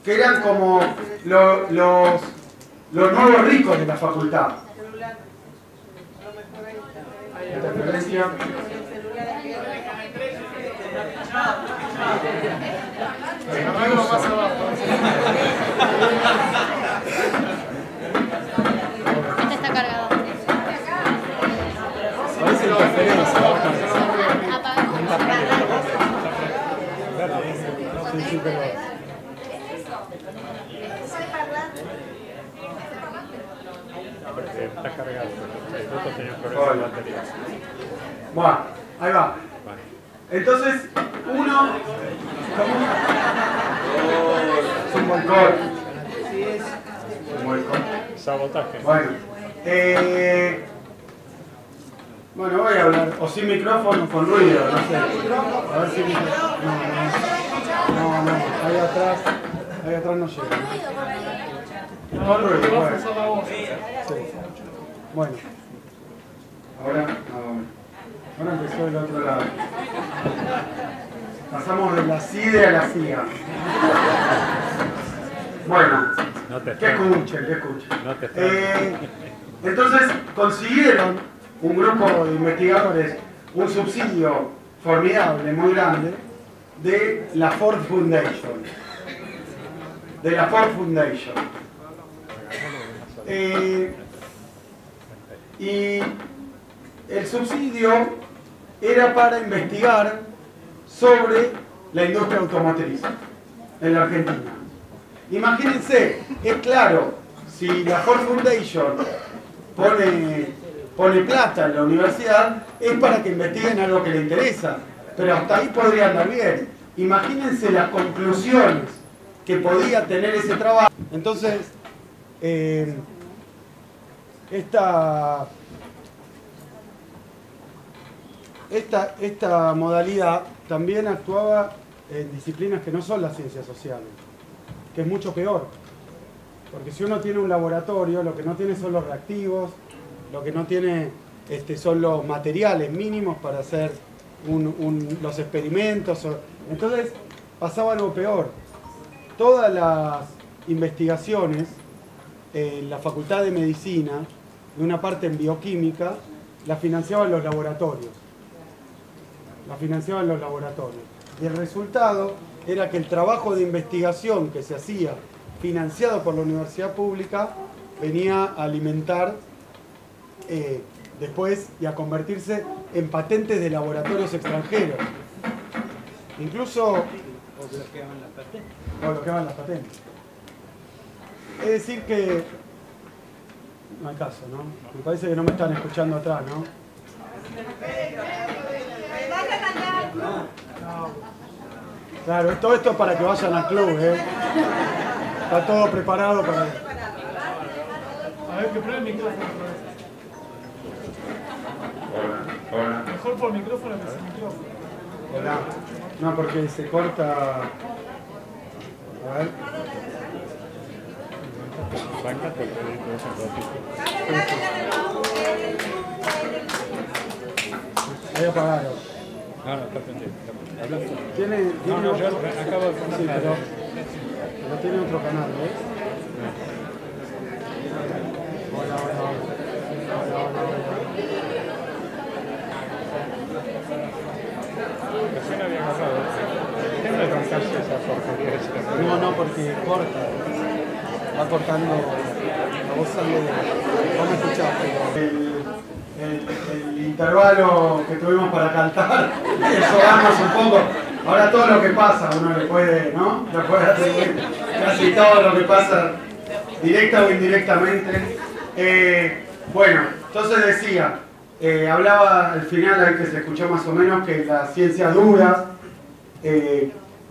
que eran como los nuevos ricos de la facultad. Interferencia. Este está cargado. Está cargado, pero el otro tenía problemas de batería. Bueno, ahí va. Entonces, uno... Es un boicot. Un boicot. Sabotaje. Bueno, voy a hablar o sin micrófono o con ruido, no sé. A ver si... No, ahí atrás no llega. Con ruido, bueno. Sí. Bueno. Ahora empezó el otro lado. Pasamos de la CIDE a la CIA. Bueno, que escuchen. Entonces consiguieron un grupo de investigadores un subsidio formidable, muy grande, de la Ford Foundation. Y el subsidio era para investigar sobre la industria automotriz en la Argentina. Imagínense, es claro, si la Ford Foundation pone plata en la universidad, es para que investiguen algo que le interesa, pero hasta ahí podría andar bien. Imagínense las conclusiones que podía tener ese trabajo. Entonces, esta modalidad también actuaba en disciplinas que no son las ciencias sociales, que es mucho peor. Porque si uno tiene un laboratorio, lo que no tiene son los reactivos, lo que no tiene son los materiales mínimos para hacer los experimentos. Entonces pasaba algo peor. Todas las investigaciones en la Facultad de Medicina, y una parte en bioquímica, las financiaban los laboratorios. Y el resultado era que el trabajo de investigación que se hacía financiado por la universidad pública venía a alimentar después y a convertirse en patentes de laboratorios extranjeros. Incluso... O bloqueaban las patentes. Es decir que... No hay caso, ¿no? Me parece que no me están escuchando atrás, ¿no? Claro, todo esto es para que vayan al club, ¿eh? Está todo preparado para... A ver, que pruebe el micrófono. Hola, hola. Mejor por micrófono que sin micrófono. Hola. No, porque se corta... A ver. Ahí apagaron. No, no, está pendiente. ¿Tiene No, no, yo otro? acabo de poner Sí, la- pero tiene otro canal, ¿ves? Hola, hola, hola. Hola, hola, hola. Recién había agarrado. ¿Qué no arrancaste esa porquería esa? No, no, porque corta. Va cortando. La voz sale. No me escuchás, pero. El intervalo que tuvimos para cantar, eso vamos un poco. Ahora todo lo que pasa, uno le puede, ¿no? Le puede atribuir casi todo lo que pasa, directa o indirectamente. Bueno, entonces decía, hablaba al final, ahí que se escuchó más o menos, que las ciencias duras,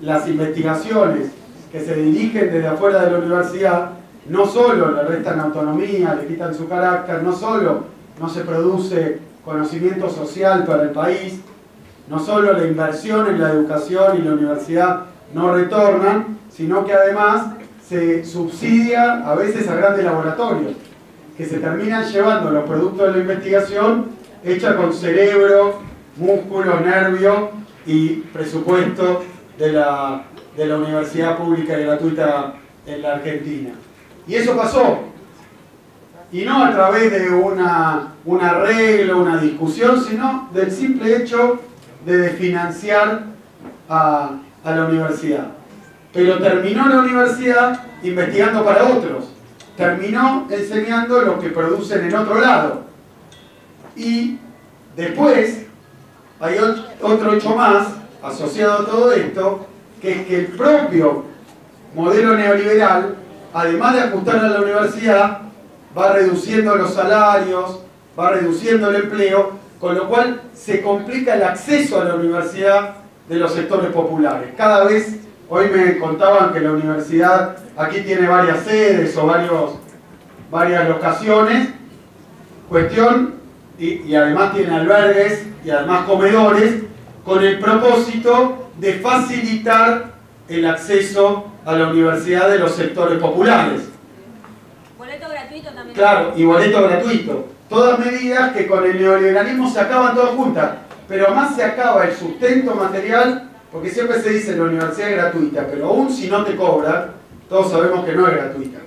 las investigaciones que se dirigen desde afuera de la universidad, no solo le restan autonomía, le quitan su carácter, no solo no se produce conocimiento social para el país, no solo la inversión en la educación y la universidad no retornan, sino que además se subsidia a veces a grandes laboratorios, que se terminan llevando los productos de la investigación hecha con cerebro, músculo, nervio y presupuesto de la universidad pública y gratuita en la Argentina. Y eso pasó. Y no a través de un arreglo, una discusión, sino del simple hecho de desfinanciar a la universidad. Pero terminó la universidad investigando para otros. Terminó enseñando lo que producen en otro lado. Y después hay otro hecho más asociado a todo esto, que es que el propio modelo neoliberal, además de ajustar a la universidad, va reduciendo los salarios, va reduciendo el empleo, con lo cual se complica el acceso a la universidad de los sectores populares. Cada vez, hoy me contaban que la universidad aquí tiene varias sedes o varias locaciones, y además tiene albergues y además comedores, con el propósito de facilitar el acceso a la universidad de los sectores populares. Boleto gratuito también. Claro, y boleto gratuito. Todas medidas que con el neoliberalismo se acaban todas juntas, pero además se acaba el sustento material, porque siempre se dice la universidad es gratuita, pero aún si no te cobran, todos sabemos que no es gratuita.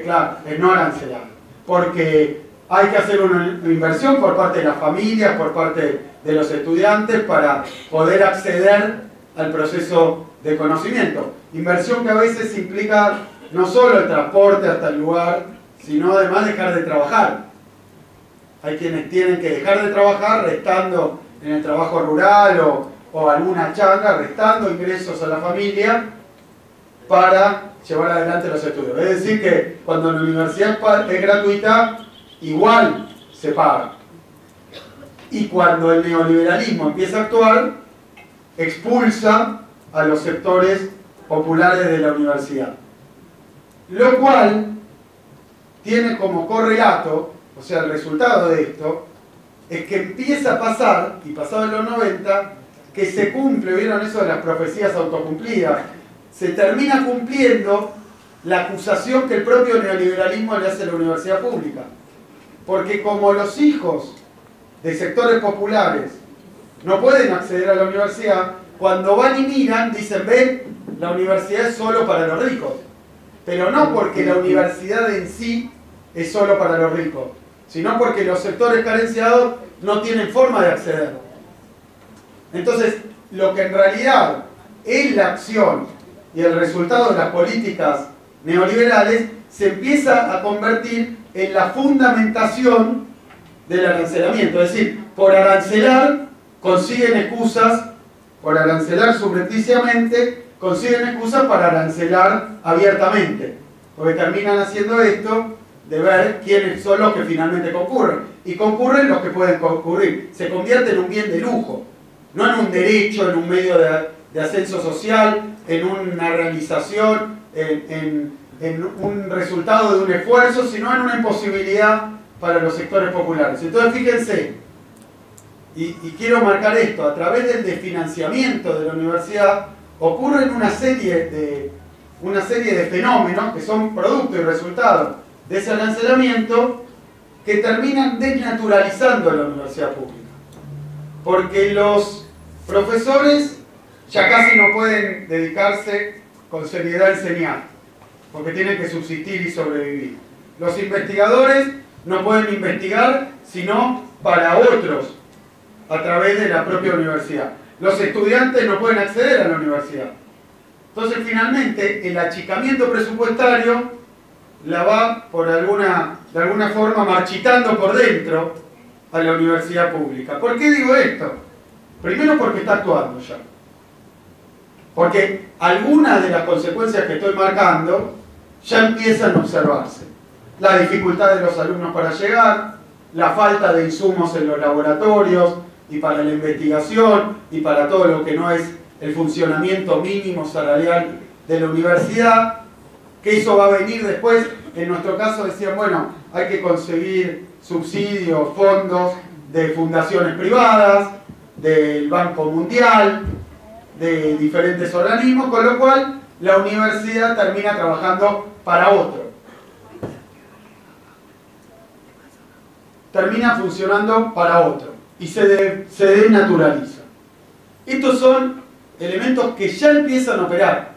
Claro, es no arancelada. Porque hay que hacer una inversión por parte de las familias, por parte de los estudiantes, para poder acceder al proceso de conocimiento. Inversión que a veces implica no solo el transporte hasta el lugar, sino además dejar de trabajar. Hay quienes tienen que dejar de trabajar restando en el trabajo rural o alguna changa, restando ingresos a la familia para llevar adelante los estudios. Es decir que cuando la universidad es gratuita, igual se paga. Y cuando el neoliberalismo empieza a actuar, expulsa a los sectores populares de la universidad. Lo cual tiene como correlato, o sea, el resultado de esto, es que empieza a pasar, y pasado en los 90, que se cumple, ¿vieron eso de las profecías autocumplidas? Se termina cumpliendo la acusación que el propio neoliberalismo le hace a la universidad pública. Porque como los hijos de sectores populares no pueden acceder a la universidad, cuando van y miran, dicen, ven, la universidad es solo para los ricos. Pero no porque la universidad en sí es solo para los ricos, sino porque los sectores carenciados no tienen forma de acceder. Entonces, lo que en realidad es la acción y el resultado de las políticas neoliberales se empieza a convertir en la fundamentación del arancelamiento. Es decir, por arancelar consiguen excusas, por arancelar subrepticiamente, consiguen excusas para arancelar abiertamente. Porque terminan haciendo esto de ver quiénes son los que finalmente concurren. Y concurren los que pueden concurrir. Se convierte en un bien de lujo, no en un derecho, en un medio de ascenso social, en una realización, en un resultado de un esfuerzo, sino en una imposibilidad para los sectores populares. Entonces fíjense, y quiero marcar esto, a través del desfinanciamiento de la universidad ocurren una serie de fenómenos que son producto y resultado de ese arancelamiento que terminan desnaturalizando la universidad pública. Porque los profesores ya casi no pueden dedicarse con seriedad a enseñar, porque tienen que subsistir y sobrevivir. Los investigadores no pueden investigar sino para otros, a través de la propia universidad. Los estudiantes no pueden acceder a la universidad. Entonces, finalmente, el achicamiento presupuestario la va, de alguna forma, marchitando por dentro a la universidad pública. ¿Por qué digo esto? Primero porque está actuando ya. Porque algunas de las consecuencias que estoy marcando ya empiezan a observarse. La dificultad de los alumnos para llegar, la falta de insumos en los laboratorios y para la investigación y para todo lo que no es el funcionamiento mínimo salarial de la universidad, que eso va a venir después. En nuestro caso decían, bueno, hay que conseguir subsidios, fondos de fundaciones privadas, del Banco Mundial, de diferentes organismos, con lo cual la universidad termina trabajando para otro. Termina funcionando para otro y se desnaturaliza. Estos son elementos que ya empiezan a operar.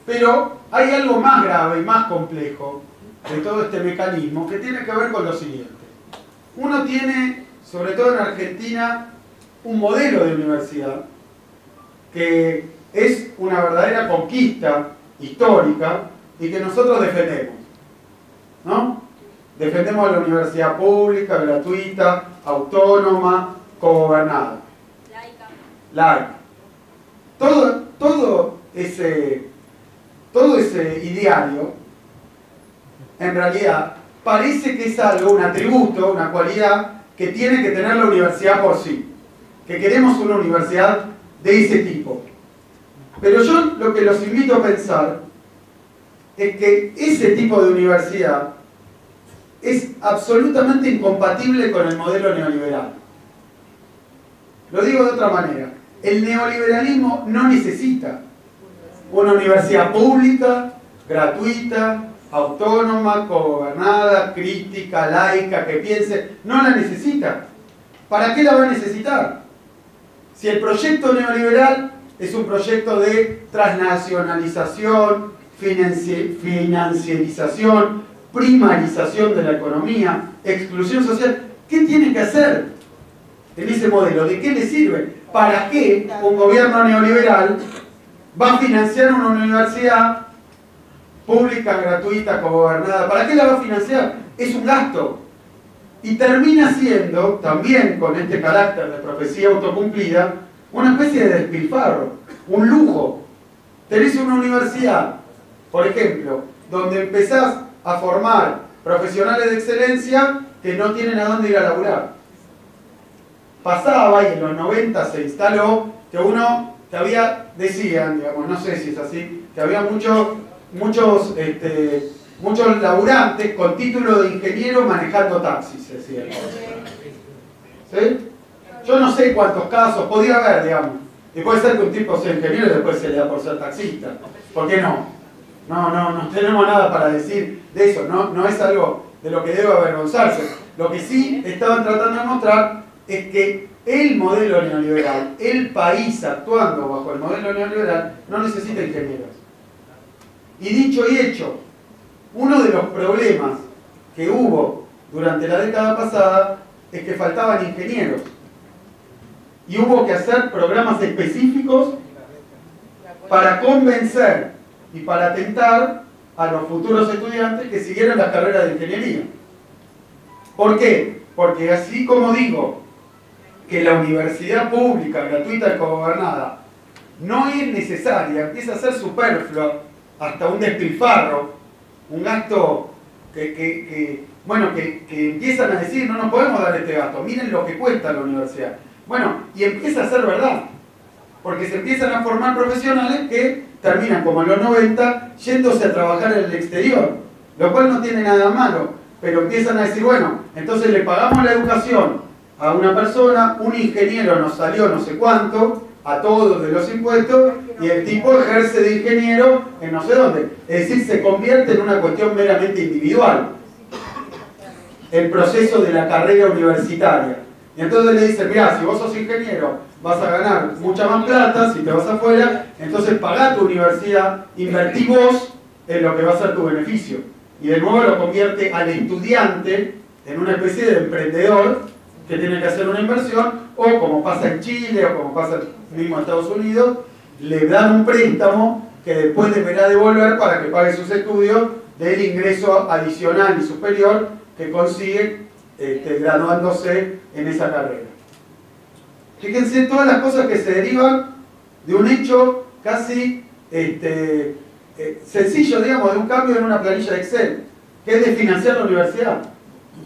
Pero hay algo más grave y más complejo de todo este mecanismo que tiene que ver con lo siguiente. Uno tiene, sobre todo en Argentina, un modelo de universidad que es una verdadera conquista histórica y que nosotros defendemos, ¿no? Defendemos la universidad pública, gratuita, autónoma, cogobernada. Laica. Todo ese ideario, en realidad, parece que es algo, un atributo, una cualidad que tiene que tener la universidad por sí. Que queremos una universidad de ese tipo. Pero yo lo que los invito a pensar es que ese tipo de universidad es absolutamente incompatible con el modelo neoliberal. Lo digo de otra manera. El neoliberalismo no necesita una universidad pública, gratuita, autónoma, cogobernada, crítica, laica, que piense. No la necesita. ¿Para qué la va a necesitar? Si el proyecto neoliberal es un proyecto de transnacionalización, financiarización, primarización de la economía, exclusión social, ¿qué tiene que hacer en ese modelo? ¿De qué le sirve? ¿Para qué un gobierno neoliberal va a financiar una universidad pública, gratuita, cogobernada? ¿Para qué la va a financiar? Es un gasto. Y termina siendo, también con este carácter de profecía autocumplida, una especie de despilfarro, un lujo. Tenés una universidad, por ejemplo, donde empezás a formar profesionales de excelencia que no tienen a dónde ir a laburar. Pasaba, y en los 90 se instaló, que decían, digamos, no sé si es así, que había muchos laburantes con título de ingeniero manejando taxis, decían. ¿Sí? Yo no sé cuántos casos, podría haber, digamos. Y puede ser que un tipo sea ingeniero y después se le da por ser taxista. ¿Por qué no? No tenemos nada para decir de eso. No es algo de lo que debe avergonzarse. Lo que sí estaban tratando de mostrar es que el modelo neoliberal, el país actuando bajo el modelo neoliberal, no necesita ingenieros. Y dicho y hecho, uno de los problemas que hubo durante la década pasada es que faltaban ingenieros. Y hubo que hacer programas específicos para convencer y para atentar a los futuros estudiantes que siguieran la carrera de ingeniería. ¿Por qué? Porque así como digo que la universidad pública, gratuita y cogobernada no es necesaria, empieza a ser superflua, hasta un despilfarro, un gasto que empiezan a decir, no nos podemos dar este gasto, miren lo que cuesta la universidad. Bueno, y empieza a ser verdad, porque se empiezan a formar profesionales que terminan, como en los 90, yéndose a trabajar en el exterior, lo cual no tiene nada malo, pero empiezan a decir, bueno, entonces le pagamos la educación a una persona, un ingeniero nos salió no sé cuánto, a todos de los impuestos, y el tipo ejerce de ingeniero en no sé dónde. Es decir, se convierte en una cuestión meramente individual el proceso de la carrera universitaria. Y entonces le dicen, mirá, si vos sos ingeniero, vas a ganar mucha más plata, si te vas afuera, entonces pagá tu universidad, invertí vos en lo que va a ser tu beneficio. Y de nuevo lo convierte al estudiante en una especie de emprendedor que tiene que hacer una inversión, o como pasa en Chile, o como pasa mismo en Estados Unidos, le dan un préstamo que después deberá devolver para que pague sus estudios del ingreso adicional y superior que consigue graduándose en esa carrera. Fíjense todas las cosas que se derivan de un hecho casi sencillo, digamos, de un cambio en una planilla de Excel, que es de financiar la universidad.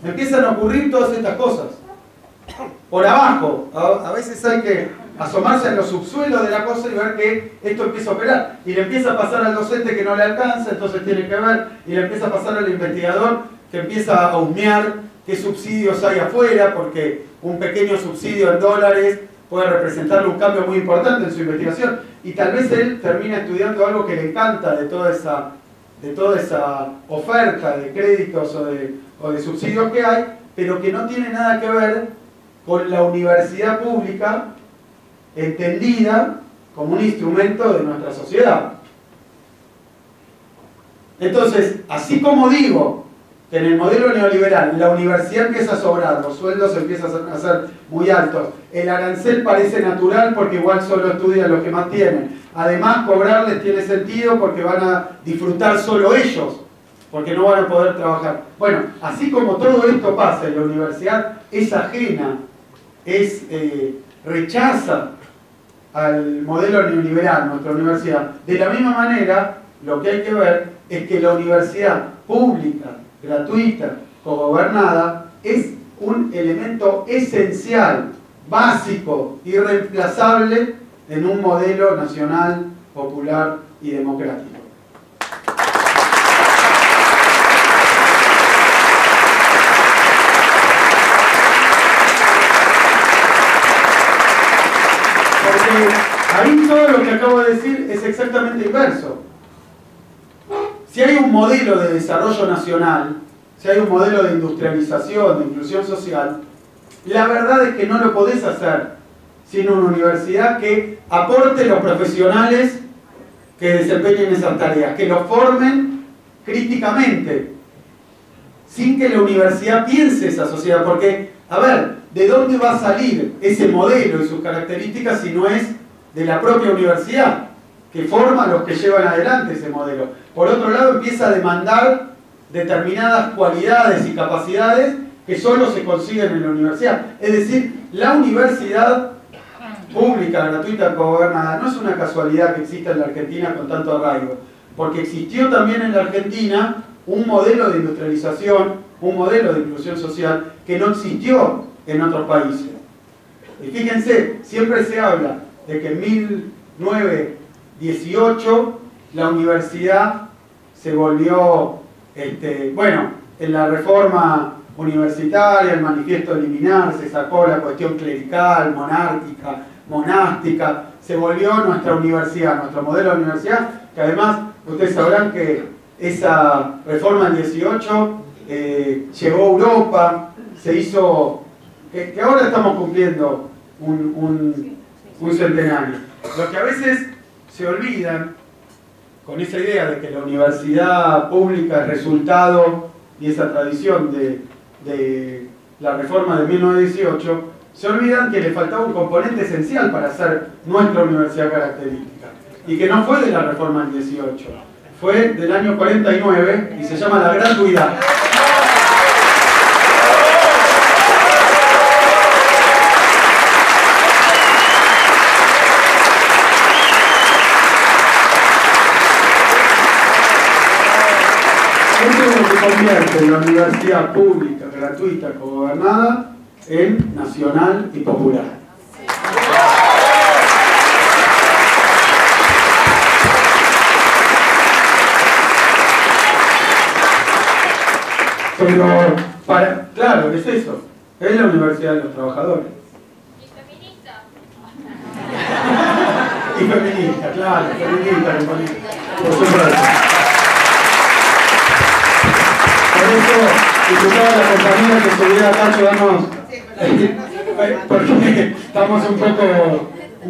Empiezan a ocurrir todas estas cosas. Por abajo, a veces hay que asomarse en los subsuelos de la cosa y ver que esto empieza a operar. Y le empieza a pasar al docente que no le alcanza, entonces tiene que ver, y le empieza a pasar al investigador que empieza a husmear qué subsidios hay afuera, porque un pequeño subsidio en dólares puede representarle un cambio muy importante en su investigación. Y tal vez él termina estudiando algo que le encanta de toda esa oferta de créditos o de subsidios que hay, pero que no tiene nada que ver con la universidad pública entendida como un instrumento de nuestra sociedad. Entonces, así como digo que en el modelo neoliberal la universidad empieza a sobrar, los sueldos empiezan a ser muy altos, el arancel parece natural porque igual solo estudian los que más tienen, además cobrarles tiene sentido porque van a disfrutar solo ellos, porque no van a poder trabajar. Bueno, así como todo esto pasa y la universidad es ajena, rechaza al modelo neoliberal, nuestra universidad, de la misma manera, lo que hay que ver es que la universidad pública, gratuita, cogobernada, es un elemento esencial, básico, irreemplazable en un modelo nacional, popular y democrático. Porque ahí todo lo que acabo de decir es exactamente inverso. Si hay un modelo de desarrollo nacional, si hay un modelo de industrialización, de inclusión social, la verdad es que no lo podés hacer sin una universidad que aporte los profesionales que desempeñen esas tareas, que los formen críticamente, sin que la universidad piense esa sociedad, porque, a ver, ¿de dónde va a salir ese modelo y sus características si no es de la propia universidad, que forma a los que llevan adelante ese modelo? Por otro lado, empieza a demandar determinadas cualidades y capacidades que solo se consiguen en la universidad. Es decir, la universidad pública, gratuita, cogobernada, no es una casualidad que exista en la Argentina con tanto arraigo, porque existió también en la Argentina un modelo de industrialización, un modelo de inclusión social que no existió en otros países. Y fíjense, siempre se habla de que en 1918 la universidad se volvió, bueno, en la reforma universitaria, el manifiesto de eliminar, se sacó la cuestión clerical, monárquica, monástica, se volvió nuestra universidad, nuestro modelo de universidad, que además ustedes sabrán que esa reforma del 18 llegó a Europa, se hizo, que ahora estamos cumpliendo un centenario. Lo que a veces se olvidan, con esa idea de que la universidad pública es resultado y esa tradición de la reforma de 1918, se olvidan que le faltaba un componente esencial para hacer nuestra universidad característica, y que no fue de la reforma del 18, fue del año 49 y se llama la gratuidad. Eso es lo que convierte la universidad pública, gratuita, cogobernada en nacional y popular. Pero, claro, es eso. Es la Universidad de los Trabajadores. Y feminista. Y feminista, claro, feminista, por supuesto. Por eso, disculpaba a la compañera que estuviera acá ayudarnos, porque estamos un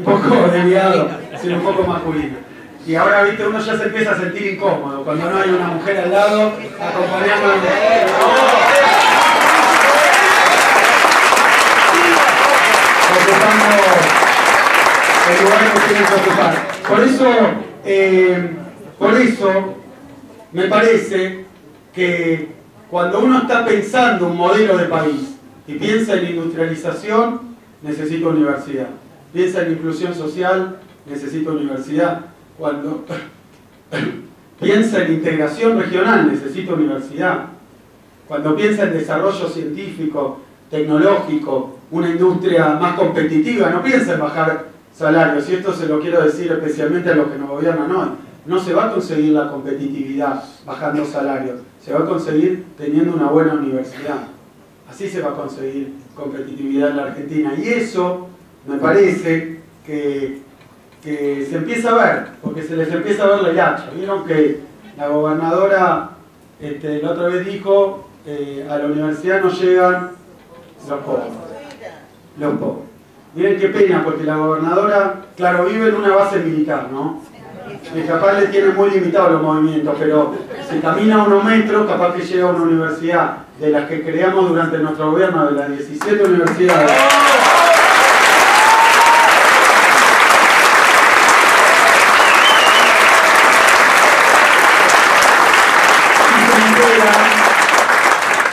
poco desviados, sino un poco masculinos. Y ahora, viste, uno ya se empieza a sentir incómodo cuando no hay una mujer al lado acompañando al ocupando el lugar que tienen que ocupar. Por eso me parece que cuando uno está pensando un modelo de país y piensa en industrialización, necesita universidad. Piensa en inclusión social, necesita universidad. Cuando piensa en integración regional, necesita universidad. Cuando piensa en desarrollo científico, tecnológico, una industria más competitiva, no piensa en bajar salarios. Y esto se lo quiero decir especialmente a los que nos gobiernan hoy. No se va a conseguir la competitividad bajando salarios. Se va a conseguir teniendo una buena universidad. Así se va a conseguir competitividad en la Argentina. Y eso me parece que se empieza a ver, porque se les empieza a ver la hilacha. Vieron que la gobernadora la otra vez dijo, a la universidad no llegan los pobres. Los pobres. Miren qué pena, porque la gobernadora, claro, vive en una base militar, ¿no? Y capaz le tiene muy limitados los movimientos, pero si camina unos metros, capaz que llega a una universidad de las que creamos durante nuestro gobierno, de las 17 universidades.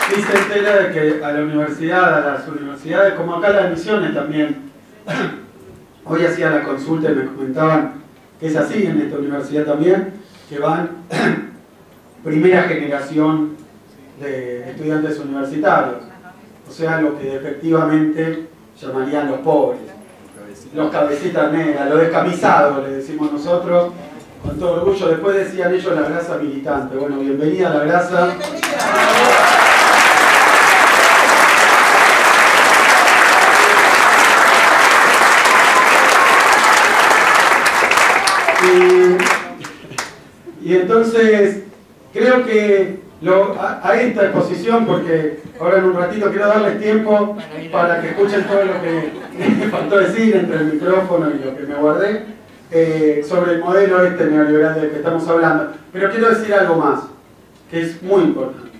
Y se entera de que a la universidad, a las universidades, como acá las misiones también, hoy hacía la consulta y me comentaban que es así en esta universidad también, que van primera generación de estudiantes universitarios, o sea, lo que efectivamente llamarían los pobres, los cabecitas negras, los descamisados, le decimos nosotros, con todo orgullo. Después decían ellos la grasa militante. Bueno, bienvenida a la grasa. Y entonces creo que a esta exposición, porque ahora en un ratito quiero darles tiempo para que escuchen todo lo que me faltó decir entre el micrófono y lo que me guardé sobre el modelo neoliberal del que estamos hablando. Pero quiero decir algo más, que es muy importante,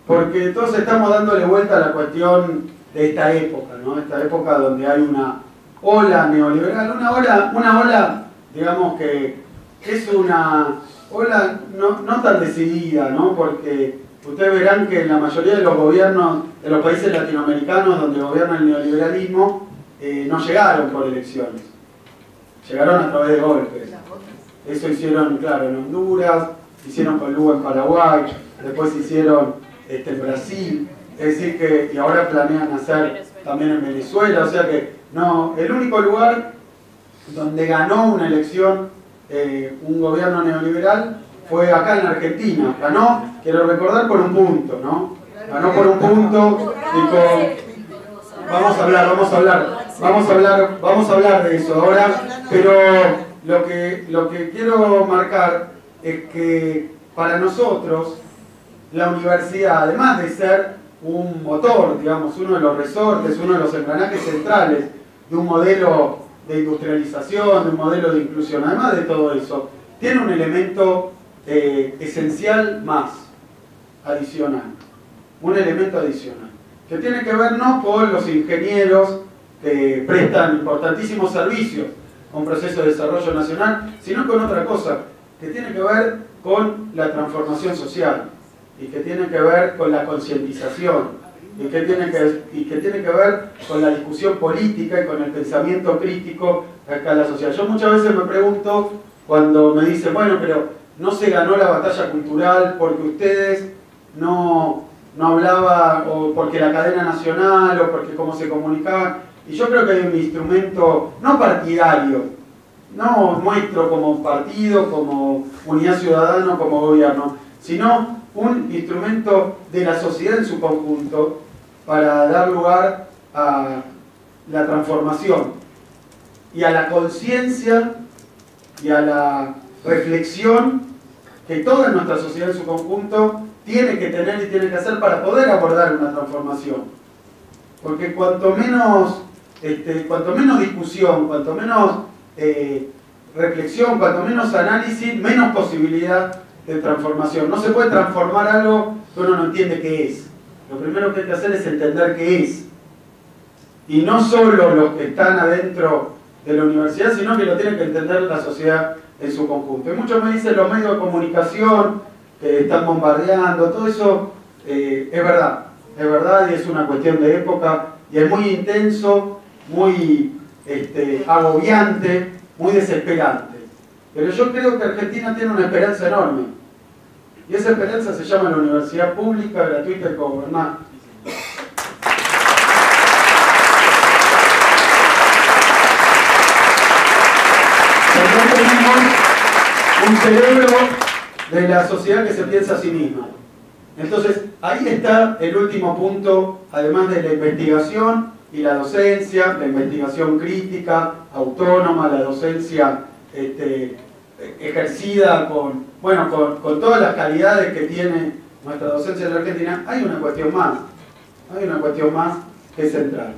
porque todos estamos dándole vuelta a la cuestión de esta época, ¿no? Esta época donde hay una ola neoliberal, una ola, digamos que es una ola no tan decidida, ¿no? Porque ustedes verán que en la mayoría de los gobiernos de los países latinoamericanos donde gobierna el neoliberalismo no llegaron por elecciones, llegaron a través de golpes. Eso hicieron, claro, en Honduras, hicieron con Lugo en Paraguay, después hicieron en Brasil, es decir que, y ahora planean hacer también en Venezuela, o sea que no, el único lugar donde ganó una elección un gobierno neoliberal fue acá en Argentina. Ganó, quiero recordar, por un punto, ¿no? Ganó por un punto y con... Vamos a hablar de eso ahora, pero lo que quiero marcar es que para nosotros la universidad, además de ser un motor, digamos, uno de los resortes, uno de los engranajes centrales de un modelo de industrialización, de un modelo de inclusión, además de todo eso, tiene un elemento esencial más, adicional, un elemento adicional, que tiene que ver no con los ingenieros que prestan importantísimos servicios a un proceso de desarrollo nacional, sino con otra cosa, que tiene que ver con la transformación social, y que tiene que ver con la concientización, y que tiene que ver con la discusión política y con el pensamiento crítico a escala social. Yo muchas veces me pregunto, cuando me dicen, bueno, pero no se ganó la batalla cultural porque ustedes no hablaban, o porque la cadena nacional, o porque cómo se comunicaban. Y yo creo que hay un instrumento, no partidario, no nuestro como partido, como unidad ciudadana, como gobierno, sino un instrumento de la sociedad en su conjunto para dar lugar a la transformación y a la conciencia y a la reflexión que toda nuestra sociedad en su conjunto tiene que tener y tiene que hacer para poder abordar una transformación. Porque cuanto menos discusión, cuanto menos reflexión, cuanto menos análisis, menos posibilidad de transformación. No se puede transformar algo que uno no entiende qué es. Lo primero que hay que hacer es entender qué es. Y no solo los que están adentro de la universidad, sino que lo tiene que entender la sociedad en su conjunto. Y muchos me dicen los medios de comunicación que están bombardeando, todo eso es verdad y es una cuestión de época y es muy intenso, muy agobiante, muy desesperante. Pero yo creo que Argentina tiene una esperanza enorme y esa esperanza se llama la universidad pública, gratuita y cogobernada. Tenemos un cerebro de la sociedad que se piensa a sí misma. Entonces, ahí está el último punto, además de la investigación y la docencia, la investigación crítica, autónoma, la docencia ejercida con todas las calidades que tiene nuestra docencia en la Argentina. Hay una cuestión más que es central,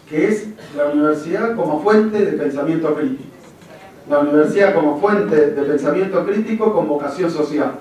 que es la universidad como fuente de pensamiento crítico. La universidad como fuente de pensamiento crítico con vocación social.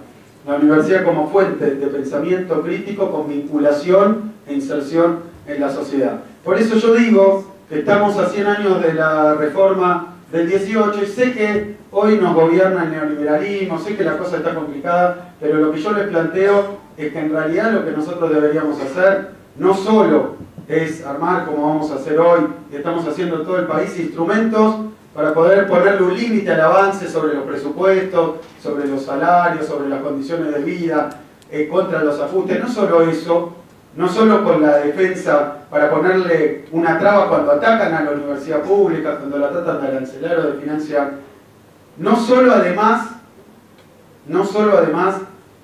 La universidad como fuente de pensamiento crítico con vinculación e inserción en la sociedad. Por eso yo digo que estamos a 100 años de la reforma del 18 y sé que hoy nos gobierna el neoliberalismo, sé que la cosa está complicada, pero lo que yo les planteo es que en realidad lo que nosotros deberíamos hacer no solo es armar, como vamos a hacer hoy, y estamos haciendo en todo el país, instrumentos para poder ponerle un límite al avance sobre los presupuestos, sobre los salarios, sobre las condiciones de vida, contra los ajustes. No solo eso, no solo con la defensa para ponerle una traba cuando atacan a la universidad pública, cuando la tratan de arancelar o de financiar. No solo además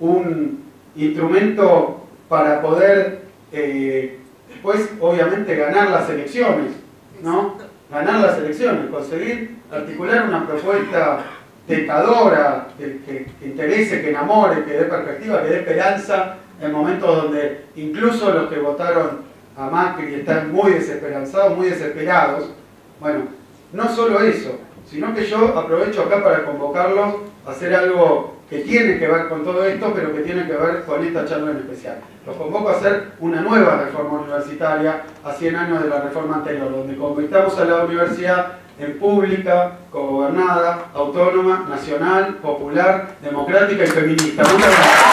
un instrumento para poder después obviamente ganar las elecciones, ¿no? Ganar las elecciones, conseguir articular una propuesta tentadora, que interese, que enamore, que dé perspectiva, que dé esperanza en momentos donde incluso los que votaron a Macri están muy desesperanzados, muy desesperados. Bueno, no solo eso, sino que yo aprovecho acá para convocarlos a hacer algo que tiene que ver con todo esto, pero que tiene que ver con esta charla en especial. Los convoco a hacer una nueva reforma universitaria a 100 años de la reforma anterior, donde convirtamos a la universidad en pública, cogobernada, autónoma, nacional, popular, democrática y feminista. Muchas gracias.